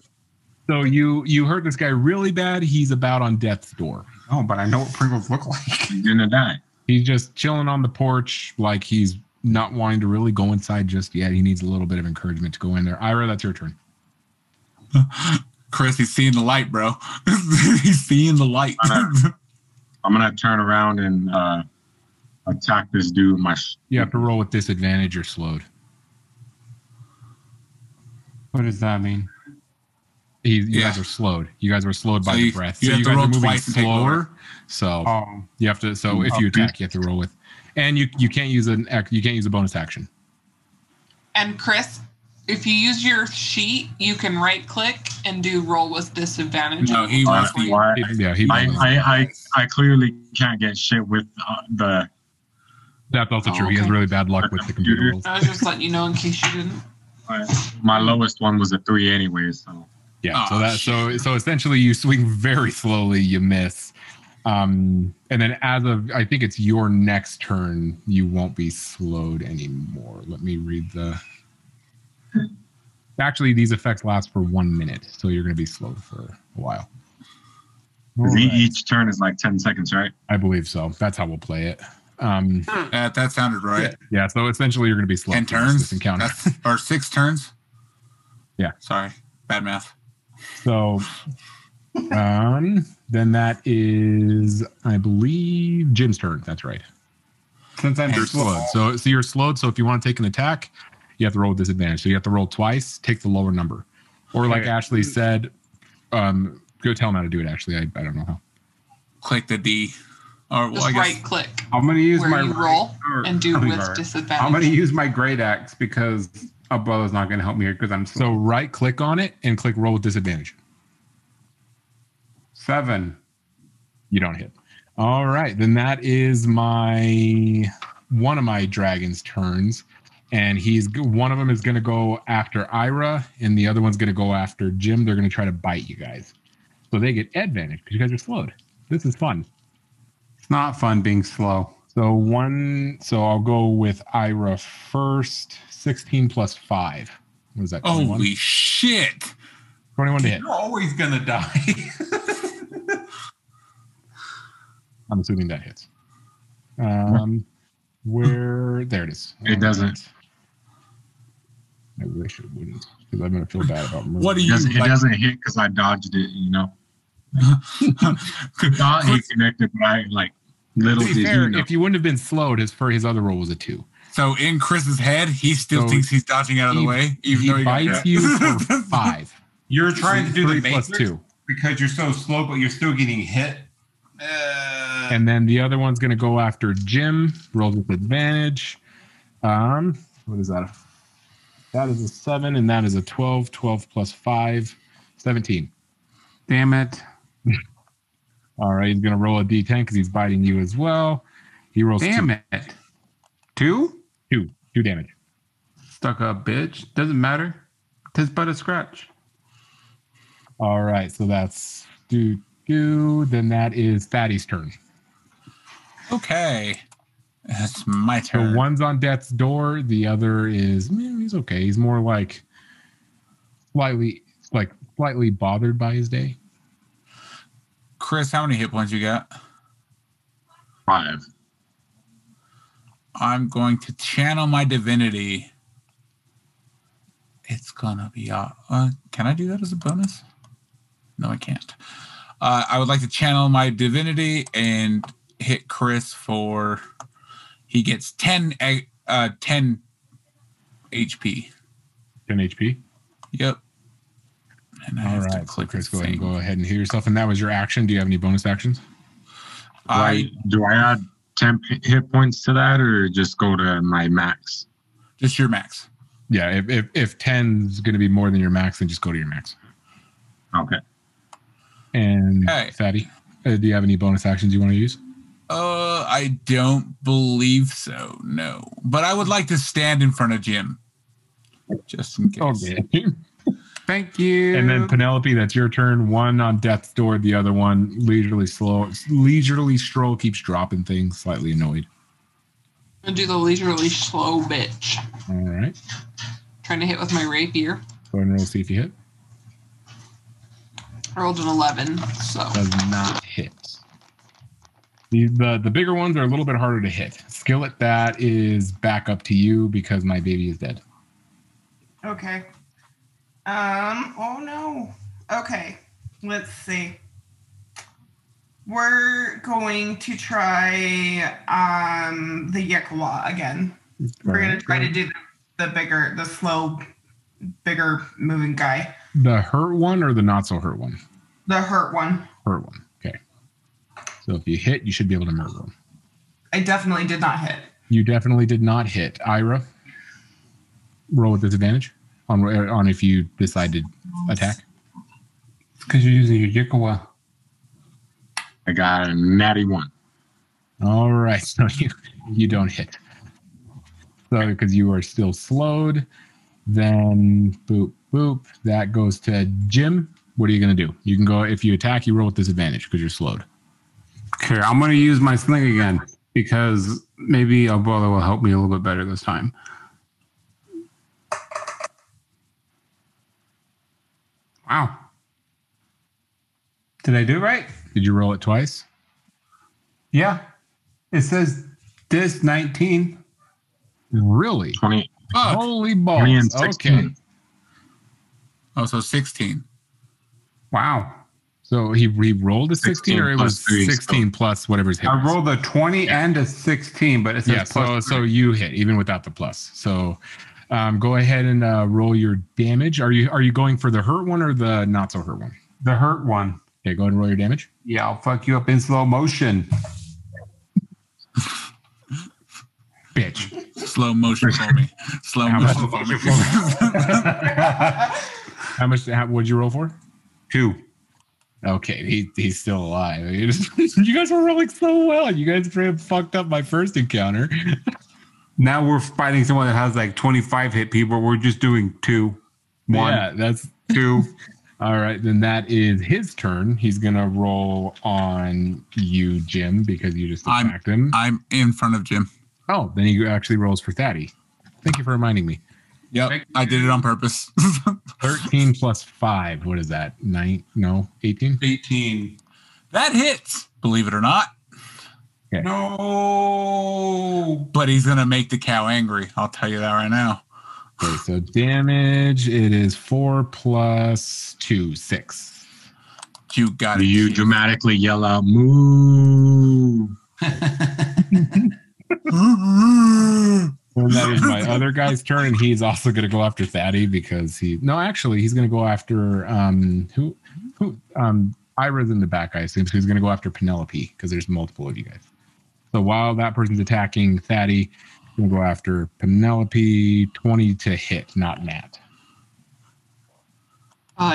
So you hurt this guy really bad. He's about on death's door. Oh, but I know what Pringles look like. You're gonna die. He's just chilling on the porch, like he's not wanting to really go inside just yet. He needs a little bit of encouragement to go in there. Ira, that's your turn. Chris, he's seeing the light, bro. He's seeing the light. I'm gonna turn around and attack this dude with my. You have to roll with disadvantage or slowed. What does that mean? You guys are slowed. You guys were slowed by So the you- breath. you So have you to guys roll are moving twice and take slower. lower. So you have to. So if you attack, you have to roll with, and you can't use a bonus action. And Chris, if you use your sheet, you can right click and do roll with disadvantage. No, he wants the. Why? Yeah, he. I clearly can't get shit with the. That's also true. He has really bad luck with the computer rolls. I was just letting you know in case you didn't. My lowest one was a 3 anyway, so. Yeah. Oh, So essentially, you swing very slowly. You miss. And then as of, I think it's your next turn, you won't be slowed anymore. Let me read the. Actually, these effects last for 1 minute, so you're going to be slowed for a while. All right. Each turn is like 10 seconds, right? I believe so. That's how we'll play it. That sounded right. Yeah. So essentially, you're going to be slowed 10 for this turns? encounter. Or 6 turns? Yeah. Sorry. Bad math. So, then that is, I believe, Jim's turn. That's right. Since I'm You're slowed. So you're slowed. So if you want to take an attack, you have to roll with disadvantage. So you have to roll twice, take the lower number. Or like Okay. Ashley said, go tell him how to do it, Ashley. I don't know how. Click the D. Or, well, Just I guess. right click I'm going to use where my you roll or- and do I'm with sorry. disadvantage. I'm going to use my great axe because a bow is not going to help me here because I'm slow. So right click on it and click roll with disadvantage. 7. You don't hit. All right. Then that is one of my dragon's turns. And one of them is going to go after Ira and the other one's going to go after Jim. They're going to try to bite you guys. So they get advantage because you guys are slowed. This is fun. It's not fun being slow. So I'll go with Ira first. 16 plus 5. What is that? 21? Holy shit. 21 to hit. You're always gonna die. I'm assuming that hits. Where? There it is. It doesn't. I wish it wouldn't, because I'm gonna feel bad about murder. What do you? It doesn't hit because I dodged it. You know. Thought he connected, but I little To be fair, if you wouldn't have been slowed, his other roll was a 2. So in Chris's head, he still thinks he's dodging out of the way, even though he bites you for 5. You're trying to do the 3 plus Matrix 2 because you're so slow, but you're still getting hit. And then the other one's gonna go after Jim. Rolls with advantage. What is that? That is a 7, and that is a 12. 12 plus 5, 17. Damn it. All right, he's going to roll a d10 because he's biting you as well. He rolls Damn 2. it. 2? 2 damage. Stuck up, bitch. Doesn't matter. Tis but a scratch. All right, so that's do. Then that is Fatty's turn. Okay. That's my turn. So one's on death's door. The other is, he's okay. He's more slightly bothered by his day. Chris, how many hit points you got? 5. I'm going to channel my divinity. It's gonna be can I do that as a bonus? No, I can't. I would like to channel my divinity and hit Chris for. He gets 10 HP. 10 HP. Yep. And all right, so Chris, go ahead and heal yourself. And that was your action. Do you have any bonus actions? Do I add 10 hit points to that, or just go to my max? Just your max. Yeah, if 10 is going to be more than your max, then just go to your max. Okay. And Fatty, do you have any bonus actions you want to use? I don't believe so, no. But I would like to stand in front of Jim. Just in case. Okay. Thank you. And then Penelope, that's your turn. One on death's door, the other one leisurely stroll keeps dropping things, slightly annoyed. I'll do the leisurely slow bitch. All right. Trying to hit with my rapier. Go ahead and roll, see if you hit. I rolled an 11, so. Does not hit. The bigger ones are a little bit harder to hit. Skillet, that is back up to you because my baby is dead. Okay. Oh no. Okay. Let's see. We're going to try the Yekawa again. We're going to try to do the slow, bigger moving guy. The hurt one or the not so hurt one? The hurt one. Hurt one. Okay. So if you hit, you should be able to murder him. I definitely did not hit. You definitely did not hit. Ira, roll with disadvantage on if you decide to attack. It's because you're using your Yikawa. I got a natty 1. All right. So you don't hit. So because you are still slowed, then boop, boop. That goes to Jim. What are you going to do? You can go, if you attack, you roll with disadvantage because you're slowed. Okay, I'm going to use my sling again because maybe Abuela will help me a little bit better this time. Wow. Did I do it right? Did you roll it twice? Yeah. It says this 19. Really? 20. Holy balls. 20 and 16. Okay. Oh, so 16. Wow. So he rolled a 16 or it was 16 plus whatever's hit. I rolled a 20 and a 16, but it says plus so you hit even without the plus. So go ahead and roll your damage. Are you going for the hurt one or the not so hurt one? The hurt one. Okay, go ahead and roll your damage. Yeah, I'll fuck you up in slow motion. Bitch. Slow motion for me. Slow motion for me. How much what'd you roll for? 2. Okay, he's still alive. You guys were rolling so well. You guys fucked up my first encounter. Now we're fighting someone that has like 25 hit people. We're just doing 2. 1. Yeah, that's 2. All right, then that is his turn. He's gonna roll on you, Jim, because you just attacked him. I'm in front of Jim. Oh, then he actually rolls for Thaddy. Thank you for reminding me. Yep, I did it on purpose. 13 plus 5. What is that? 9? No, 18? 18. That hits, believe it or not. Okay. No. But he's going to make the cow angry. I'll tell you that right now. Okay, so damage, it is 4 plus 2, 6. You got it. You dramatically yell out, "Moo!" And that is my other guy's turn, and he's also going to go after Thaddy because he's going to go after Ira's in the back, I assume. So he's going to go after Penelope because there's multiple of you guys. So while that person's attacking Thaddy, he's going to go after Penelope. 20 to hit, not Matt.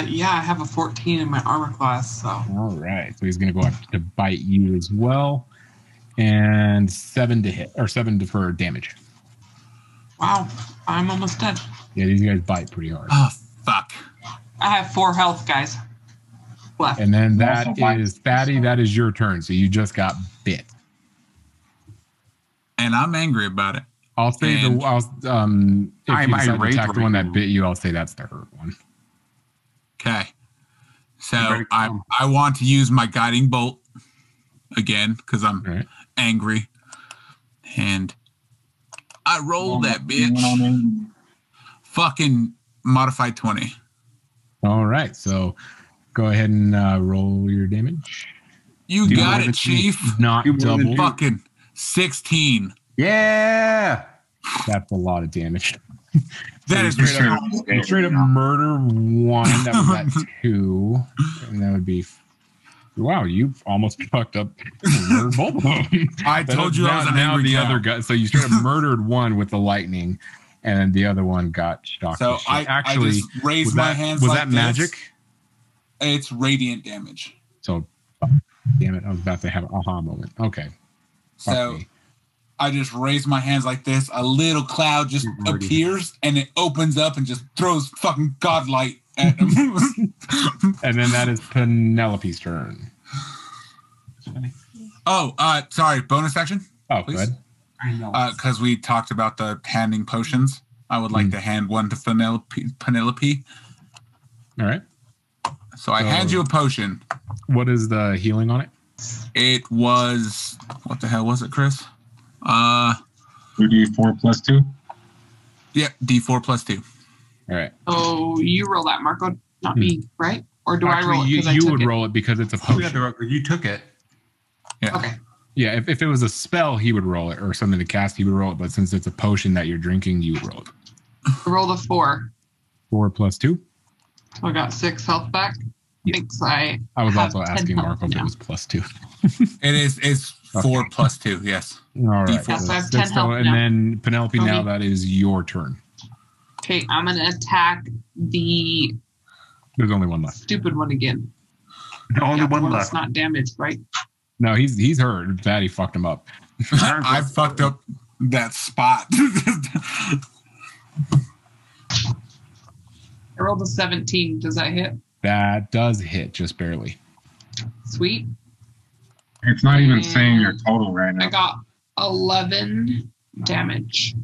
Yeah, I have a 14 in my armor class, so. All right, so he's going to go after to bite you as well, and 7 to hit or 7 for damage. Wow, I'm almost dead. Yeah, these guys bite pretty hard. Oh, fuck. I have 4 health, guys. Left. And then that is Thaddy. That is your turn. So you just got bit. And I'm angry about it. I'll say if you decide to attack the one that bit you, I'll say that's the hurt one. Okay. So I want to use my guiding bolt again because I'm angry. And I rolled that bitch. Fucking modified 20. All right. So go ahead and roll your damage. You got it, Chief. Not double. Fucking 16. Yeah. That's a lot of damage. That is straight up murder 1. That was at 2. And that would be... Wow, you almost fucked up both of them. I told you I was an angry the cow. other guy. So you straight up murdered one with the lightning, and the other one got shocked. So I just raised my hands. Was like that magic? It's radiant damage. So, damn it! I was about to have an aha moment. Okay. So I just raise my hands like this. A little cloud just appears, and it opens up and just throws fucking godlight at him. And then that is Penelope's turn. Oh, sorry. Bonus action. Oh, please. good. Because we talked about the handing potions. I would like to hand one to Penelope. All right. So I hand you a potion. What is the healing on it? It was... What the hell was it, Chris? 2d4 plus 2? Yeah, d4 plus 2. All right. Oh, you roll that, Marco, not me, right? Or do I roll it? You would roll it because it's a potion. You took it. Yeah. Okay. Yeah, if it was a spell, he would roll it, or something to cast, he would roll it. But since it's a potion that you're drinking, you would roll it. I rolled a 4. 4 plus 2? So I got 6 health back. Yeah. Thanks. I was also asking Marco if it was plus 2. It's 4 plus 2, yes. All right. Yes, so I have 10 health and now. then Penelope, now that is your turn. Okay, I'm going to attack the There's only one left. stupid one again. Only one that's left. not damaged, right? No, he's hurt. Daddy fucked him up. I fucked up that spot. I rolled a 17. Does that hit? That does hit, just barely. Sweet. It's not even saying your total right now. I got 11 damage.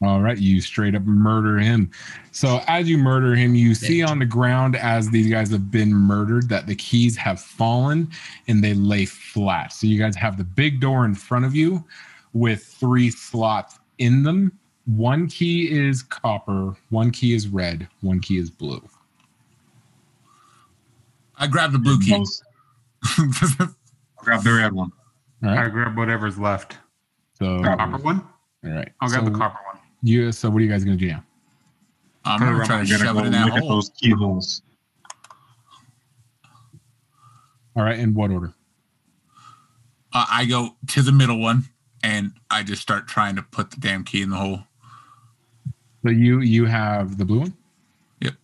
All right, you straight up murder him. So as you murder him, you see on the ground as these guys have been murdered that the keys have fallen and they lay flat. So you guys have the big door in front of you with 3 slots in them. 1 key is copper, 1 key is red, 1 key is blue. I grabbed the blue key. I'll grab the red one. All right. I grab whatever's left. So Copper one? all right. I'll grab So the copper one. So what are you guys gonna do now? I'm going to try to shove it in that look at hole. those keyholes. All right, in what order? I go to the middle one, and I just start trying to put the damn key in the hole. So you have the blue one? Yep.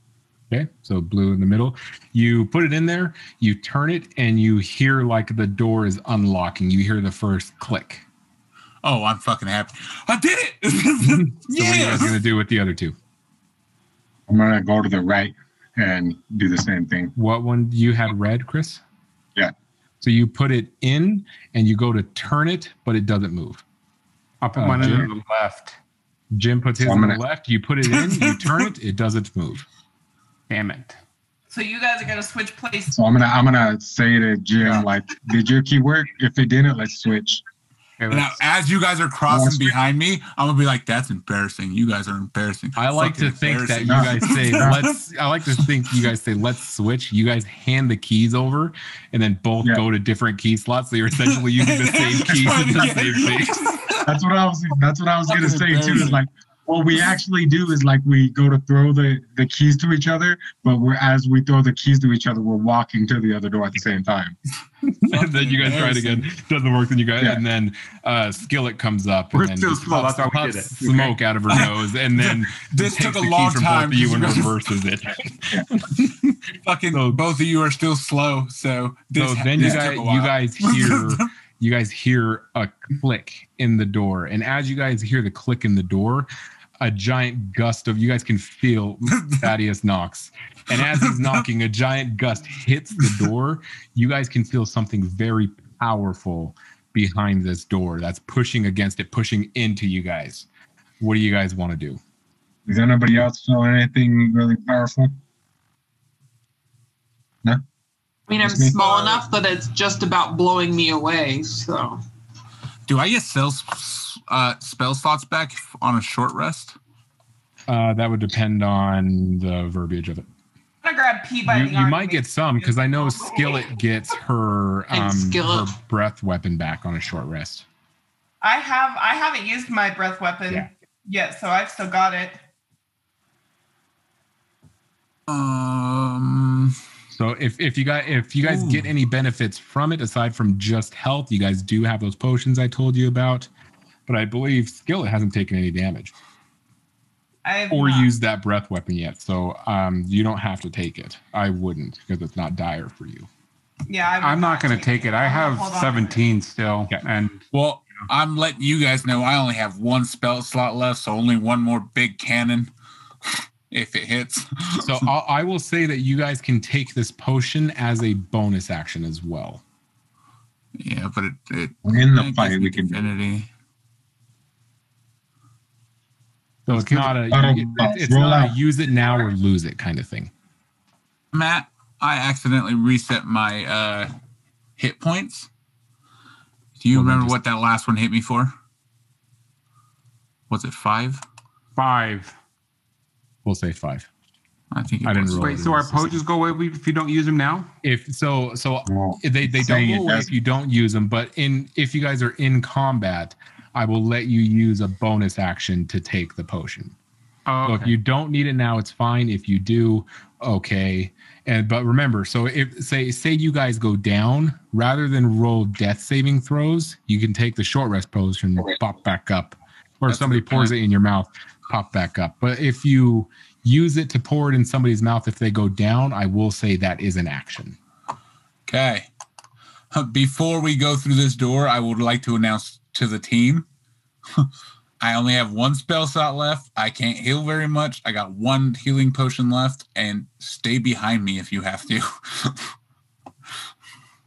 Okay, so blue in the middle. You put it in there, you turn it, and you hear like the door is unlocking. You hear the first click. Oh, I'm fucking happy. I did it! So what are you guys Yes! going to do with the other 2? I'm going to go to the right and do the same thing. What one? You had red, Chris? Yeah. So you put it in, and you go to turn it, but it doesn't move. I'll put mine in the left. Jim puts his So on I'm the gonna- left. You put it in. You turn it. It doesn't move. Damn it. So you guys are gonna switch places. So I'm gonna say to Jim, like, did your key work? If it didn't, let's switch. Okay, Now, let's- as you guys are crossing behind me, I'm gonna be like, "That's embarrassing. You guys are embarrassing." I like to Fucking think that embarrassing. you guys say I like to think you guys say let's switch. You guys hand the keys over, and then both Yeah. go to different key slots. So you're essentially using the same keys in the same thing. That's what I was gonna say too. Is embarrassing. like, what we actually do is like we go to throw the keys to each other, but as we throw the keys to each other, we're walking to the other door at the same time. And then you guys try it again. Doesn't work. Then you guys, Yeah. and then Skillet comes up. We're and then still just slow, puffs- that's how we puffs did it. Smoke out of her nose, and then This takes took a the key long from time both of you and 'cause you guys- reverses it. Fucking So- both of you are still slow. So So then you this took a guys while. you guys hear a click in the door, and as you guys hear the click in the door, a giant gust of you guys can feel Thaddeus knocks, and as he's knocking, a giant gust hits the door. You guys can feel something very powerful behind this door that's pushing against it, pushing into you guys. What do you guys want to do? Does anybody else feel anything really powerful? No. I mean, I'm Just me. small enough that it's just about blowing me away. So Do I get spell slots back on a short rest? That would depend on the verbiage of it. I'm gonna grab P by the You arm. might get some because I know Skillet gets her And Skillet. her breath weapon back on a short rest. I haven't used my breath weapon Yeah. yet, so I've still got it. So if you guys Ooh. get any benefits from it aside from just health, you guys do have those potions I told you about. But I believe Skillet hasn't taken any damage I've or not. used that breath weapon yet. So you don't have to take it. I wouldn't because it's not dire for you. Yeah, I would I'm not going to take it. I have Hold on. 17 still. Okay. And Well, I'm letting you guys know I only have one spell slot left, so only one more big cannon if it hits. So I will say that you guys can take this potion as a bonus action as well. Yeah, but it In the gives fight, me we can do it. divinity. So it's not a it's Roll not a out. use it now or lose it kind of thing. Matt, I accidentally reset my hit points. Do you Well, then remember just- what that last one hit me for? Was it 5? 5. We'll say 5. I think it I didn't was. roll. Wait, so our potions go away if you don't use them now? If so Well, they don't saying it go away doesn't. if you don't use them, but if you guys are in combat, I will let you use a bonus action to take the potion. Oh, So if you don't need it now, it's fine. If you do, okay. But remember, so if say you guys go down, rather than roll death saving throws, you can take the short rest potion and pop back up. Or if That's somebody a good pours point. it in your mouth, pop back up. But if you use it to pour it in somebody's mouth if they go down, I will say that is an action. Okay. Before we go through this door, I would like to announce to the team I only have one spell slot left. I can't heal very much. I got one healing potion left, and stay behind me if you have to.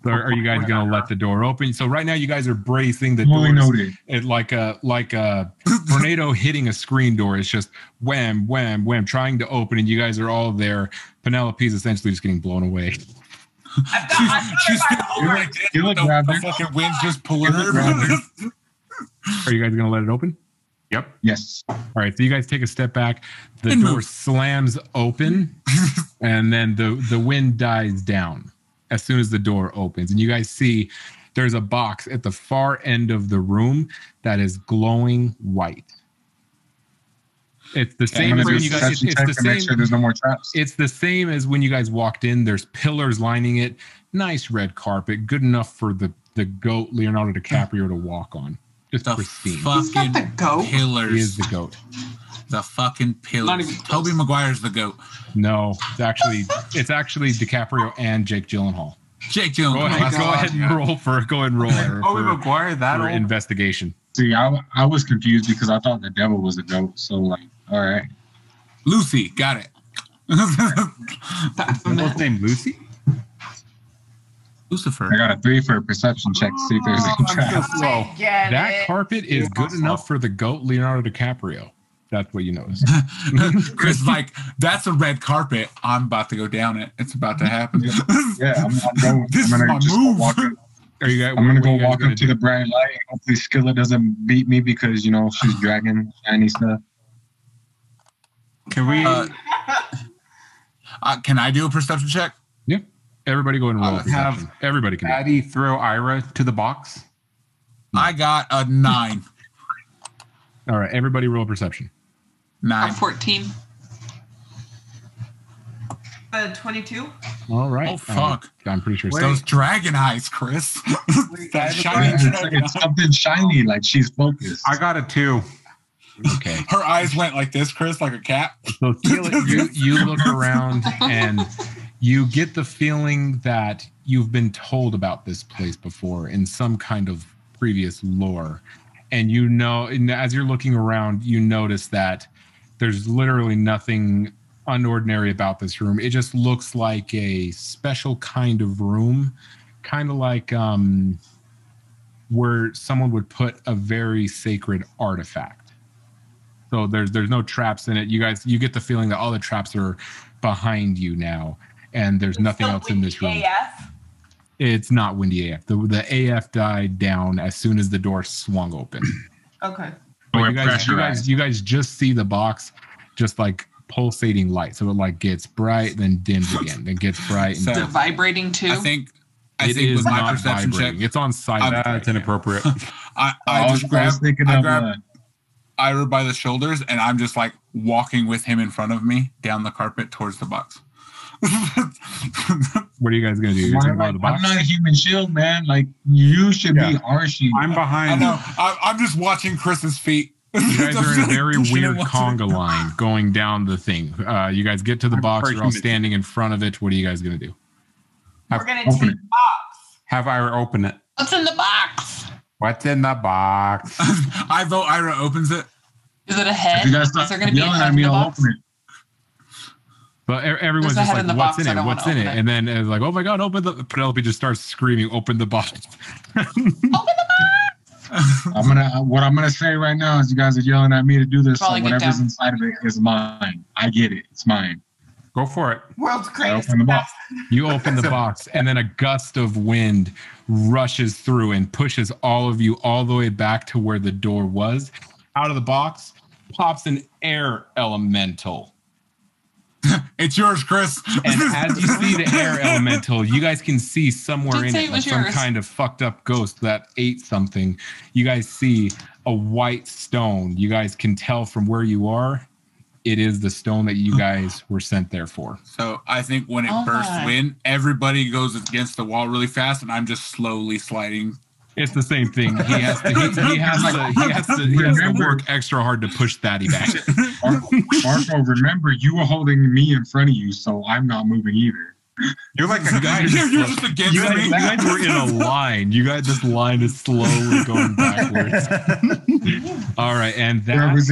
So are you guys going to let the door open? So right now you guys are bracing the Fully doors. noted. It like a tornado hitting a screen door. It's just wham, wham, wham, trying to open, and you guys are all there. Penelope's essentially just getting blown away. I've got She's it by the arm. like this, Skillet but the grabbed her. fucking wind's just pulling Skillet her. grabbed her. Are you guys going to let it open? Yep. Yes. All right. So you guys take a step back. The And door move. slams open, and then the wind dies down as soon as the door opens, and you guys see there's a box at the far end of the room that is glowing white. It's the I'm same gonna as do a when you guys. perception It's check the to make same. sure there's no more traps. It's the same as when you guys walked in. There's pillars lining it. Nice red carpet, good enough for the goat Leonardo DiCaprio to walk on. Just The pristine. He's not fucking the goat. He is pillars. the goat. The fucking Not pillars. even Toby close. Maguire's the goat. No, it's actually DiCaprio and Jake Gyllenhaal. Jake Gyllenhaal. Go ahead and roll for Toby for Maguire, that for old? investigation. See, I was confused because I thought the devil was a goat. So, like, all right. Lucy, got it. What's name? Lucy? Lucifer. I got a 3 for a perception check to see if there's any I'm so traps. slow. Get That it. carpet is good enough for the goat Leonardo DiCaprio. That's what you notice. Chris is like, that's a red carpet. I'm about to go down it. It's about to happen. Yeah, I'm going. This I'm is gonna my just move. walk up. Are you guys? I'm gonna what are go you guys walk gonna up to the bright light. Hopefully, Skilla doesn't beat me because she's dragging shiny stuff. Can we? Can I do a perception check? Yep. Everybody go and roll. Have Everybody can. Do it. Patty throw Ira to the box. I got a 9. All right. Everybody roll perception. 9. 14. 22. All right. Oh, fuck. I'm pretty sure. Those dragon eyes, Chris. That Yeah, shiny dragon it's something shiny, like she's focused. I got a 2. Okay. Her eyes went like this, Chris, like a cat. So you look around and you get the feeling that you've been told about this place before in some kind of previous lore. And and as you're looking around, you notice that there's literally nothing unordinary about this room. It just looks like a special kind of room, kind of like where someone would put a very sacred artifact. So there's no traps in it. You get the feeling that all the traps are behind you now, and there's nothing else in this room. AF. It's not windy AF. The AF died down as soon as the door swung open. Okay. But you guys just see the box just like pulsating light. So it like gets bright, then dims again, then gets bright. And Is it vibrating too? I think it is with my not perception vibrating. check, It's on silent. That's inappropriate. I was thinking of grabbed Ira by the shoulders, and I'm just like walking with him in front of me down the carpet towards the box. What are you guys gonna do? You're gonna go to the box? I'm not a human shield, man. Like you should be our shield. I'm I behind. know. I'm just watching Chris's feet. You guys are in a very Pushing him weird once conga line going down the thing. You guys get to the box. You're all breaking it. standing in front of it. What are you guys gonna do? We're going to Open take it. box. Have Ira open it. What's in the box? What's in the box? I vote Ira opens it. Is it a head? If you guys Is start there going to be a yelling head at in me, the I'll box? open it. But everyone's There's a just head like, in the "What's box. in I it? don't What's wanna in it?" open it. And then it's like, "Oh my god, open the!" Penelope just starts screaming, "Open the box!" What I'm gonna say right now is you guys are yelling at me to do this. So Probably get whatever's down. inside of it is mine. I get it. It's mine. Go for it. World's I greatest. open the box. You open the box, and then a gust of wind rushes through and pushes all of you all the way back to where the door was. Out of the box pops an air elemental. It's yours, Chris. And as you see the air elemental, you guys can see somewhere Didn't in say it, it like was some yours. kind of fucked up ghost that ate something. You guys see a white stone. You guys can tell from where you are, it is the stone that you guys were sent there for. So I think when it Oh bursts my. wind, everybody goes against the wall really fast, and I'm just slowly sliding. It's the same thing. He has to work extra hard to push Thaddy back. Marco, remember you were holding me in front of you, so I'm not moving either. You're like a guy. You're just against You me. guys were in a line. This line is slowly going backwards. All right, and Whoever's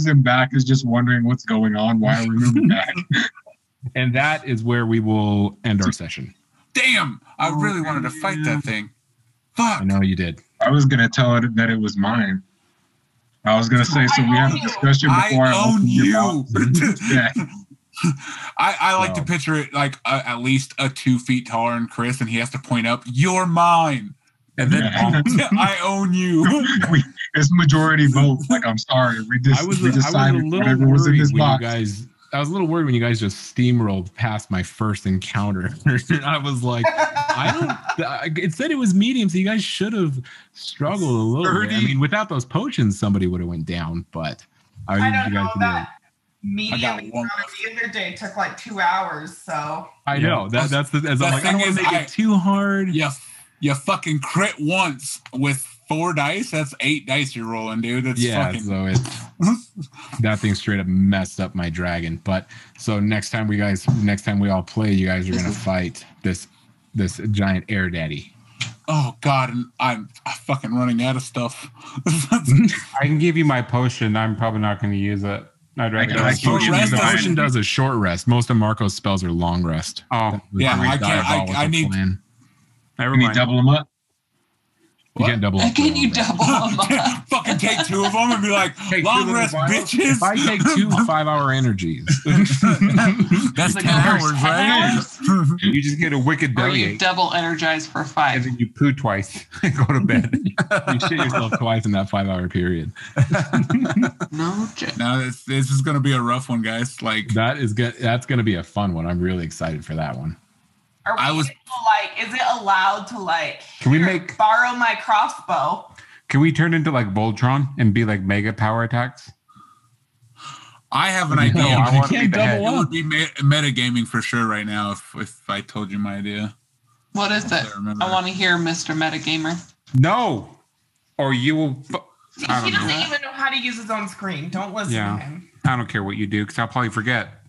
in back is just wondering what's going on. Why are we moving back? and that is where we will end our session. Damn! I really wanted to fight that thing. Fuck! I know you did. I was gonna tell it that it was mine. I was gonna say, so we had a discussion before I own opened your you. box. Yeah. I like to Wow. picture it like at least 2 feet taller than Chris, and he has to point up, "You're mine," and then I own you. It's majority vote. Like, I'm sorry, we I was a decided little whatever was in worried this when box. you guys. I was a little worried when you guys just steamrolled past my first encounter. I was like, it said it was medium, so you guys should have struggled a little bit. I mean, without those potions, somebody would have went down. But I don't know that I medium got in one front of the other day took like 2 hours. So I know that's the. As I'm like, I don't want to make it too hard. You fucking crit once with 4 dice. That's 8 dice you're rolling, dude. That's fucking. So it's that thing straight up messed up my dragon. But so next time we all play, you guys are gonna fight this giant air daddy. Oh god, and I'm fucking running out of stuff. I can give you my potion. I'm probably not going to use it. I'd rather. can like short rest The time. potion does a short rest. Most of Marco's spells are long rest. Oh, Yeah, I can't- I Diabolical need- plan. never Can we mind. double them up? You can't double up. Can you double them up? Fucking take 2 of them and be like, long rest, bitches. If I take 2 5-hour energies, That's 10 hours, right? You just get a wicked Or you bellyache, double energize for and 5. then you poo twice and go to bed. you shit yourself twice in that 5-hour period. No joke. No, this is gonna be a rough one, guys. Like That's going to be a fun one. I'm really excited for that one. Are we I was- is it allowed to Can we "Here, borrow my crossbow? Can we turn into like Voltron and be like mega power attacks? I have an idea. No, I you want to can't be the head. double It would be metagaming for sure right now if I told you my idea. What is it? remember. I want to hear Mr. Metagamer. No, or you will. He I don't doesn't know. even know how to use his own screen. Don't listen Yeah. to him. I don't care what you do because I'll probably forget.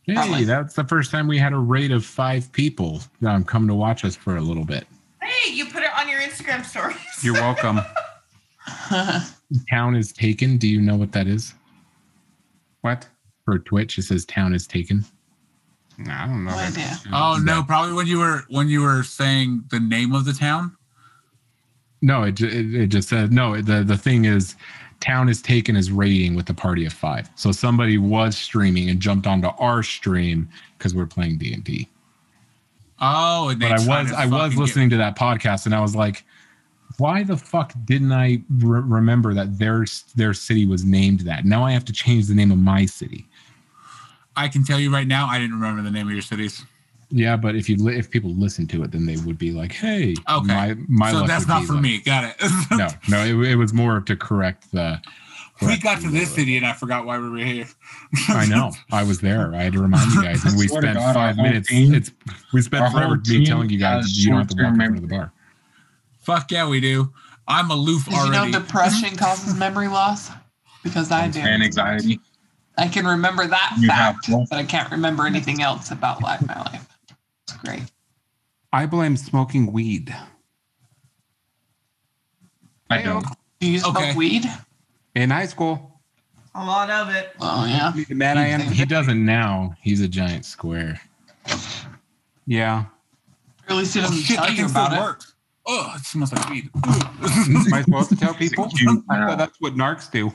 Hey, Probably. that's the first time we had a rate of 5 people come to watch us for a little bit. Hey, you put it on your Instagram stories. You're welcome. Town is taken. Do you know what that is? What? For Twitch, it says town is taken. No, I don't know. No that. idea. Oh no, probably when you were saying the name of the town. No, it just says no. The thing is, town is taken as rating with a party of 5. So somebody was streaming and jumped onto our stream because we're playing D&D. Oh, and But I was listening to that podcast and I was like, why the fuck didn't I remember that their city was named that? Now I have to change the name of my city. I can tell you right now, I didn't remember the name of your cities. Yeah, but if people listen to it, then they would be like, "Hey, Okay, my so luck that's would not be for like-" me. Got it. No, it was more to correct the. We got to this city and I forgot why we were here. I know. I was there. I had to remind you guys, and we Swear to spent God, 5 our whole minutes. team- We spent our whole forever me team telling you guys has you don't have to walk in short-term front of the bar. Fuck yeah, we do. I'm aloof Did you already. know depression causes memory loss? Because I do. And anxiety. I can remember that You have fact, both. but I can't remember anything else about my life. It's great. I blame smoking weed. I don't. Do you smoke Okay. weed? In high school, A lot of it. Oh, yeah. the man I am. He doesn't now. He's a giant square. Yeah. Or at least he Oh, doesn't shit, tell that you can about still it. work. Oh, it smells like weed. Am I supposed to tell people? Cute I now. thought that's what narcs do.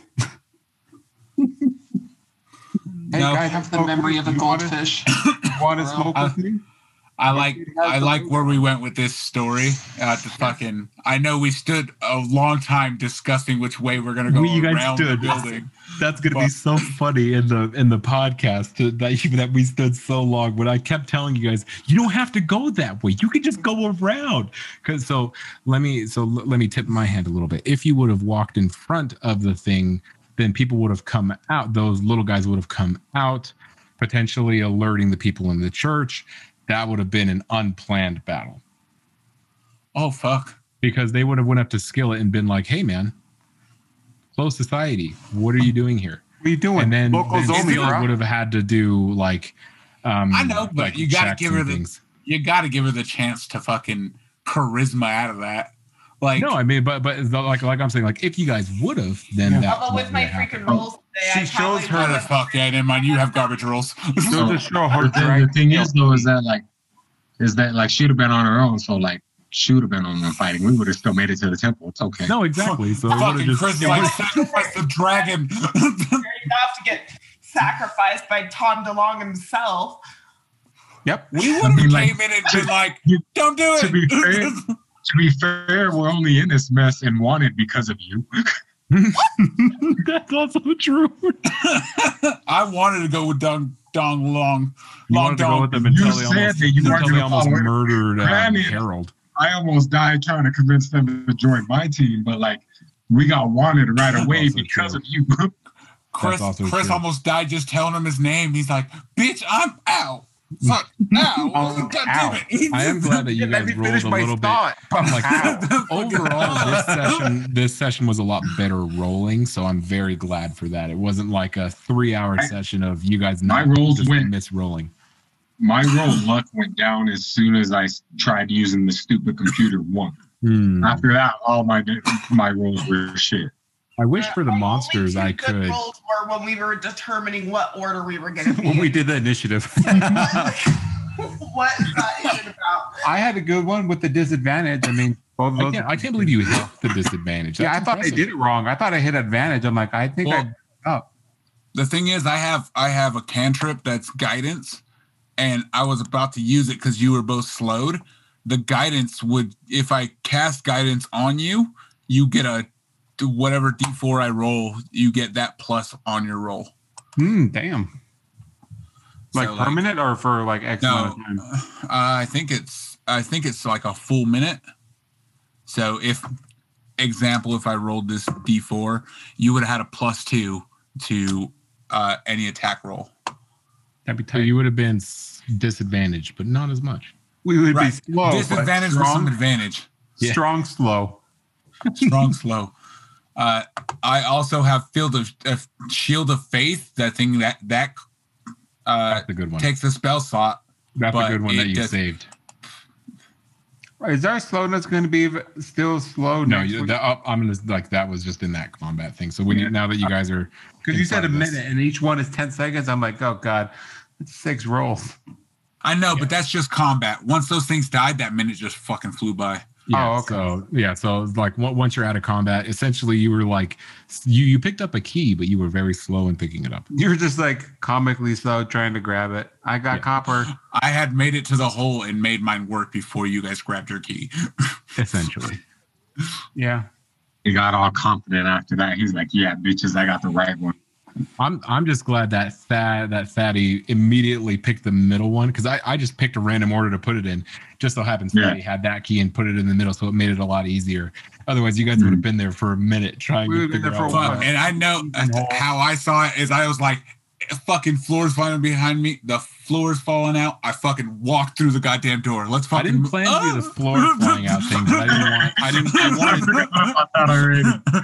Hey No. I have the memory of a goldfish. Want to smoke with me? I like where we went with this story. I know we stood a long time discussing which way we're gonna go You guys around stood. the building. That's gonna be so funny in the podcast that we stood so long. When I kept telling you guys, you don't have to go that way. You can just go around. So let me tip my hand a little bit. If you would have walked in front of the thing, then people would have come out. Those little guys would have come out, potentially alerting the people in the church. That would have been an unplanned battle Oh fuck! because they would have went up to Skillet and been like, "Hey, man, close society. What are you doing here?" What are you doing? And then Locals only, Skillet bro. would have had to do like, I know, but like you gotta checks give her and the things. you gotta give her the chance to fucking charisma out of that. Like No, I mean, but like I'm saying, like if you guys would have, then Yeah. that's Although what with my would happen. freaking rolls today, She I shows probably her oh, would the have- fuck yeah, never mind. You have garbage rolls. They'll just show her The thing is though is that like she'd have been on her own, so like she would have been on the fighting. We would have still made it to the temple. It's okay. No, exactly. So it would Fucking have Chris just. like sacrifice the dragon. You're enough to get sacrificed by Tom DeLong himself. Yep. We would have mean, like, came in and been like, you- "Don't do it." To be fair, we're only in this mess and wanted because of you. That's also true. I wanted to go with Dong Long. You Long wanted to go with Dong. them until You they said almost, that you weren't until they gonna almost follow it. murdered Granted. Harold. I almost died trying to convince them to join my team, but like we got wanted right That's away also because true. of you. Chris also Chris true. almost died just telling him his name. He's like, "Bitch, I'm out." Fuck, ow. Oh, God ow. damn it. I am glad that you Let guys me rolled finish a my little bit. thought. Like, Ow. overall, this session was a lot better rolling, so I'm very glad for that. It wasn't like a 3-hour session of you guys My not rolls just went- misrolling. My roll luck went down as soon as I tried using the stupid computer once. Hmm. After that, all my rolls were shit. I wish for the Our monsters only I two good could. rolls were when we were determining what order we were going to be When we in. did the initiative. What is that even about? I had a good one with the disadvantage. I mean, Both of those I can't believe you hit the disadvantage. Yeah, That's I thought I impressive. did it wrong. I thought I hit advantage. I'm like, I think Well, I up. The thing is, I have a cantrip that's guidance, and I was about to use it because you were both slowed. The guidance would, if I cast guidance on you, you get whatever D4 I roll, you get that plus on your roll. Damn. Like So, permanent or for like X amount of time? I think it's like a full minute. So if I rolled this D4, you would have had a +2 to any attack roll. That'd be So tight. you would have been disadvantaged, but not as much. We would Right. be slow. Disadvantage with some advantage. Yeah. Strong, slow. Strong, slow. I also have Shield of Faith. That thing that That's a good one. takes the spell slot. That's a but good one that it you does- saved. Is our slowness going to be still slow? No, I'm gonna like that was just in that combat thing. So now that you guys are, Because you said a in front of minute and each one is 10 seconds. I'm like, oh God, it's 6 rolls. I know, but that's just combat. Once those things died, that minute just fucking flew by. Yeah, Oh, okay. So like once you're out of combat, essentially you were like you picked up a key, but you were very slow in picking it up. You're just like comically slow trying to grab it. I got copper. I had made it to the hole and made mine work before you guys grabbed your key. Essentially, Yeah. He got all confident after that. He's like, "Yeah, bitches, I got the right one." I'm just glad that Fatty immediately picked the middle one because I just picked a random order to put it in. Just so happens Fatty had that key and put it in the middle, so it made it a lot easier. Otherwise, you guys would have been there for a minute trying to figure out. Fuck, and I know how I saw it is I was like, fucking floor's falling behind me. The floor's falling out. I fucking walked through the goddamn door. Let's fucking. I didn't plan to do the floor flying out thing, but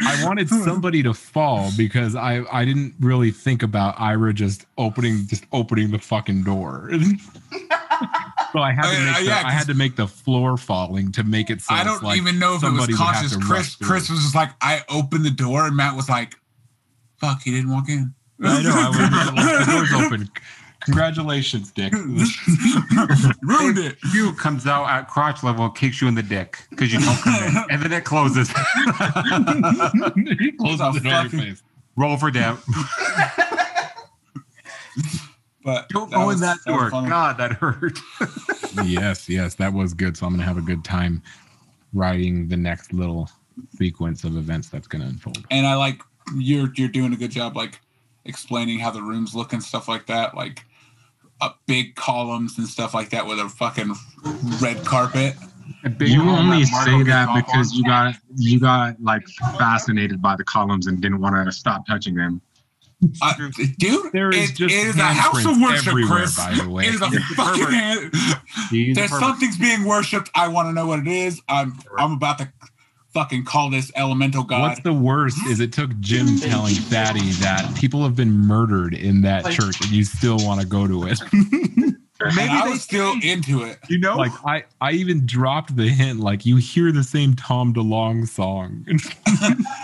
I wanted somebody to fall because I didn't really think about Ira just opening the fucking door. So I had to make the floor falling to make it so I don't like even know if it was somebody would have conscious. to Chris rush was just like, I opened the door, and Matt was like, fuck, he didn't walk in. I know. The door's open. Congratulations, Dick. Ruined it. You comes out at crotch level and kicks you in the dick because you don't come in. And then it closes. He closes it on your face. Roll for damn. But Don't go in that door. funny. God, that hurt. Yes, that was good. So I'm gonna have a good time writing the next little sequence of events that's gonna unfold. And I like you're doing a good job, like explaining how the rooms look and stuff like that, like big columns and stuff like that with a fucking red carpet. You only say that because you got like fascinated by the columns and didn't want to stop touching them. Dude, There is it just is a house of handprints worship, everywhere, Chris. by the way. It is a fucking hand. There's something's being worshipped. I want to know what it is. I'm about to fucking call this elemental god. What's the worst is it took Jim telling Fatty that people have been murdered in that church and you still want to go to it. Maybe I was still into it. You know? Like I even dropped the hint, like you hear the same Tom DeLonge song.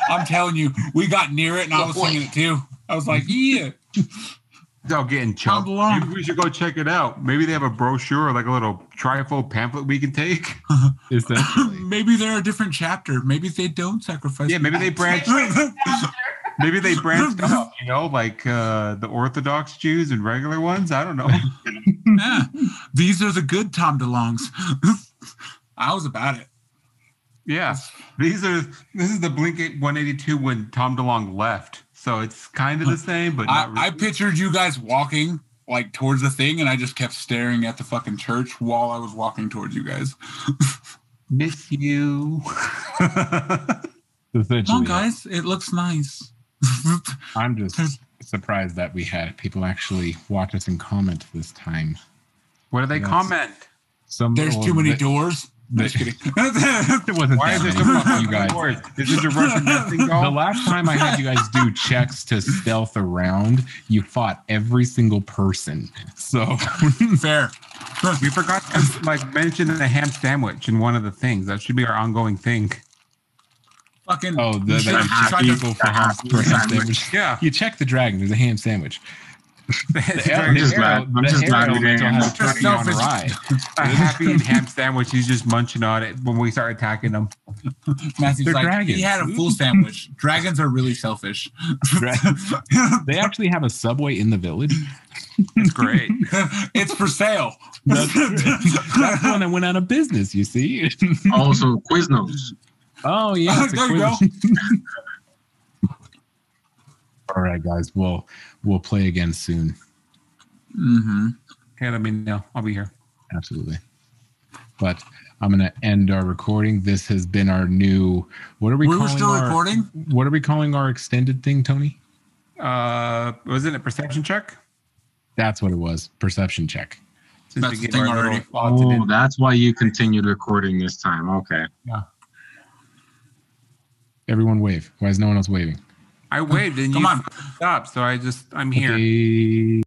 I'm telling you, we got near it and I was singing it too. I was like, yeah. They'll get in chump. Maybe we should go check it out. Maybe they have a brochure or like a little trifold pamphlet we can take. Essentially. Maybe they're a different chapter. Maybe they don't sacrifice. Yeah, maybe they branch. Maybe they branched off, like the Orthodox Jews and regular ones. I don't know. Yeah. These are the good Tom DeLonges. I was about it. Yeah, this is the Blink 182 when Tom DeLonge left. So it's kind of the same, but not really. I pictured you guys walking like towards the thing, and I just kept staring at the fucking church while I was walking towards you guys. Miss you. Come on, guys. It looks nice. I'm just surprised that we had people actually watch us and comment this time. What do they comment? There's too many doors. Just kidding. It wasn't Why is there so many doors? Is this a Russian nesting doll? The last time I had you guys do checks to stealth around, you fought every single person. So fair. We forgot to mention the ham sandwich in one of the things. That should be our ongoing thing. Fucking people for ham sandwich. Yeah, you check the dragon. There's a ham sandwich. I'm just glad we didn't. A happy ham sandwich. He's just munching on it when we start attacking him. Matthew's They're like, dragons. he had a full sandwich. Dragons are really selfish. They actually have a Subway in the village. It's great. It's for sale. That's the one that went out of business, you see. Also, Quiznos. Oh, yeah. There you go. All right, guys. We'll play again soon. Mm-hmm. Okay, let me know. I'll be here. Absolutely. But I'm going to end our recording. This has been our new. What are we calling? We're still recording. What are we calling our extended thing, Tony? Was it a perception check? That's what it was. Perception check. Since That's we the gave thing our already. little thoughts and Oh, that's why you continued recording this time. Okay. Everyone wave. Why is no one else waving? I waved and Come you on. stopped, so I'm here. Okay.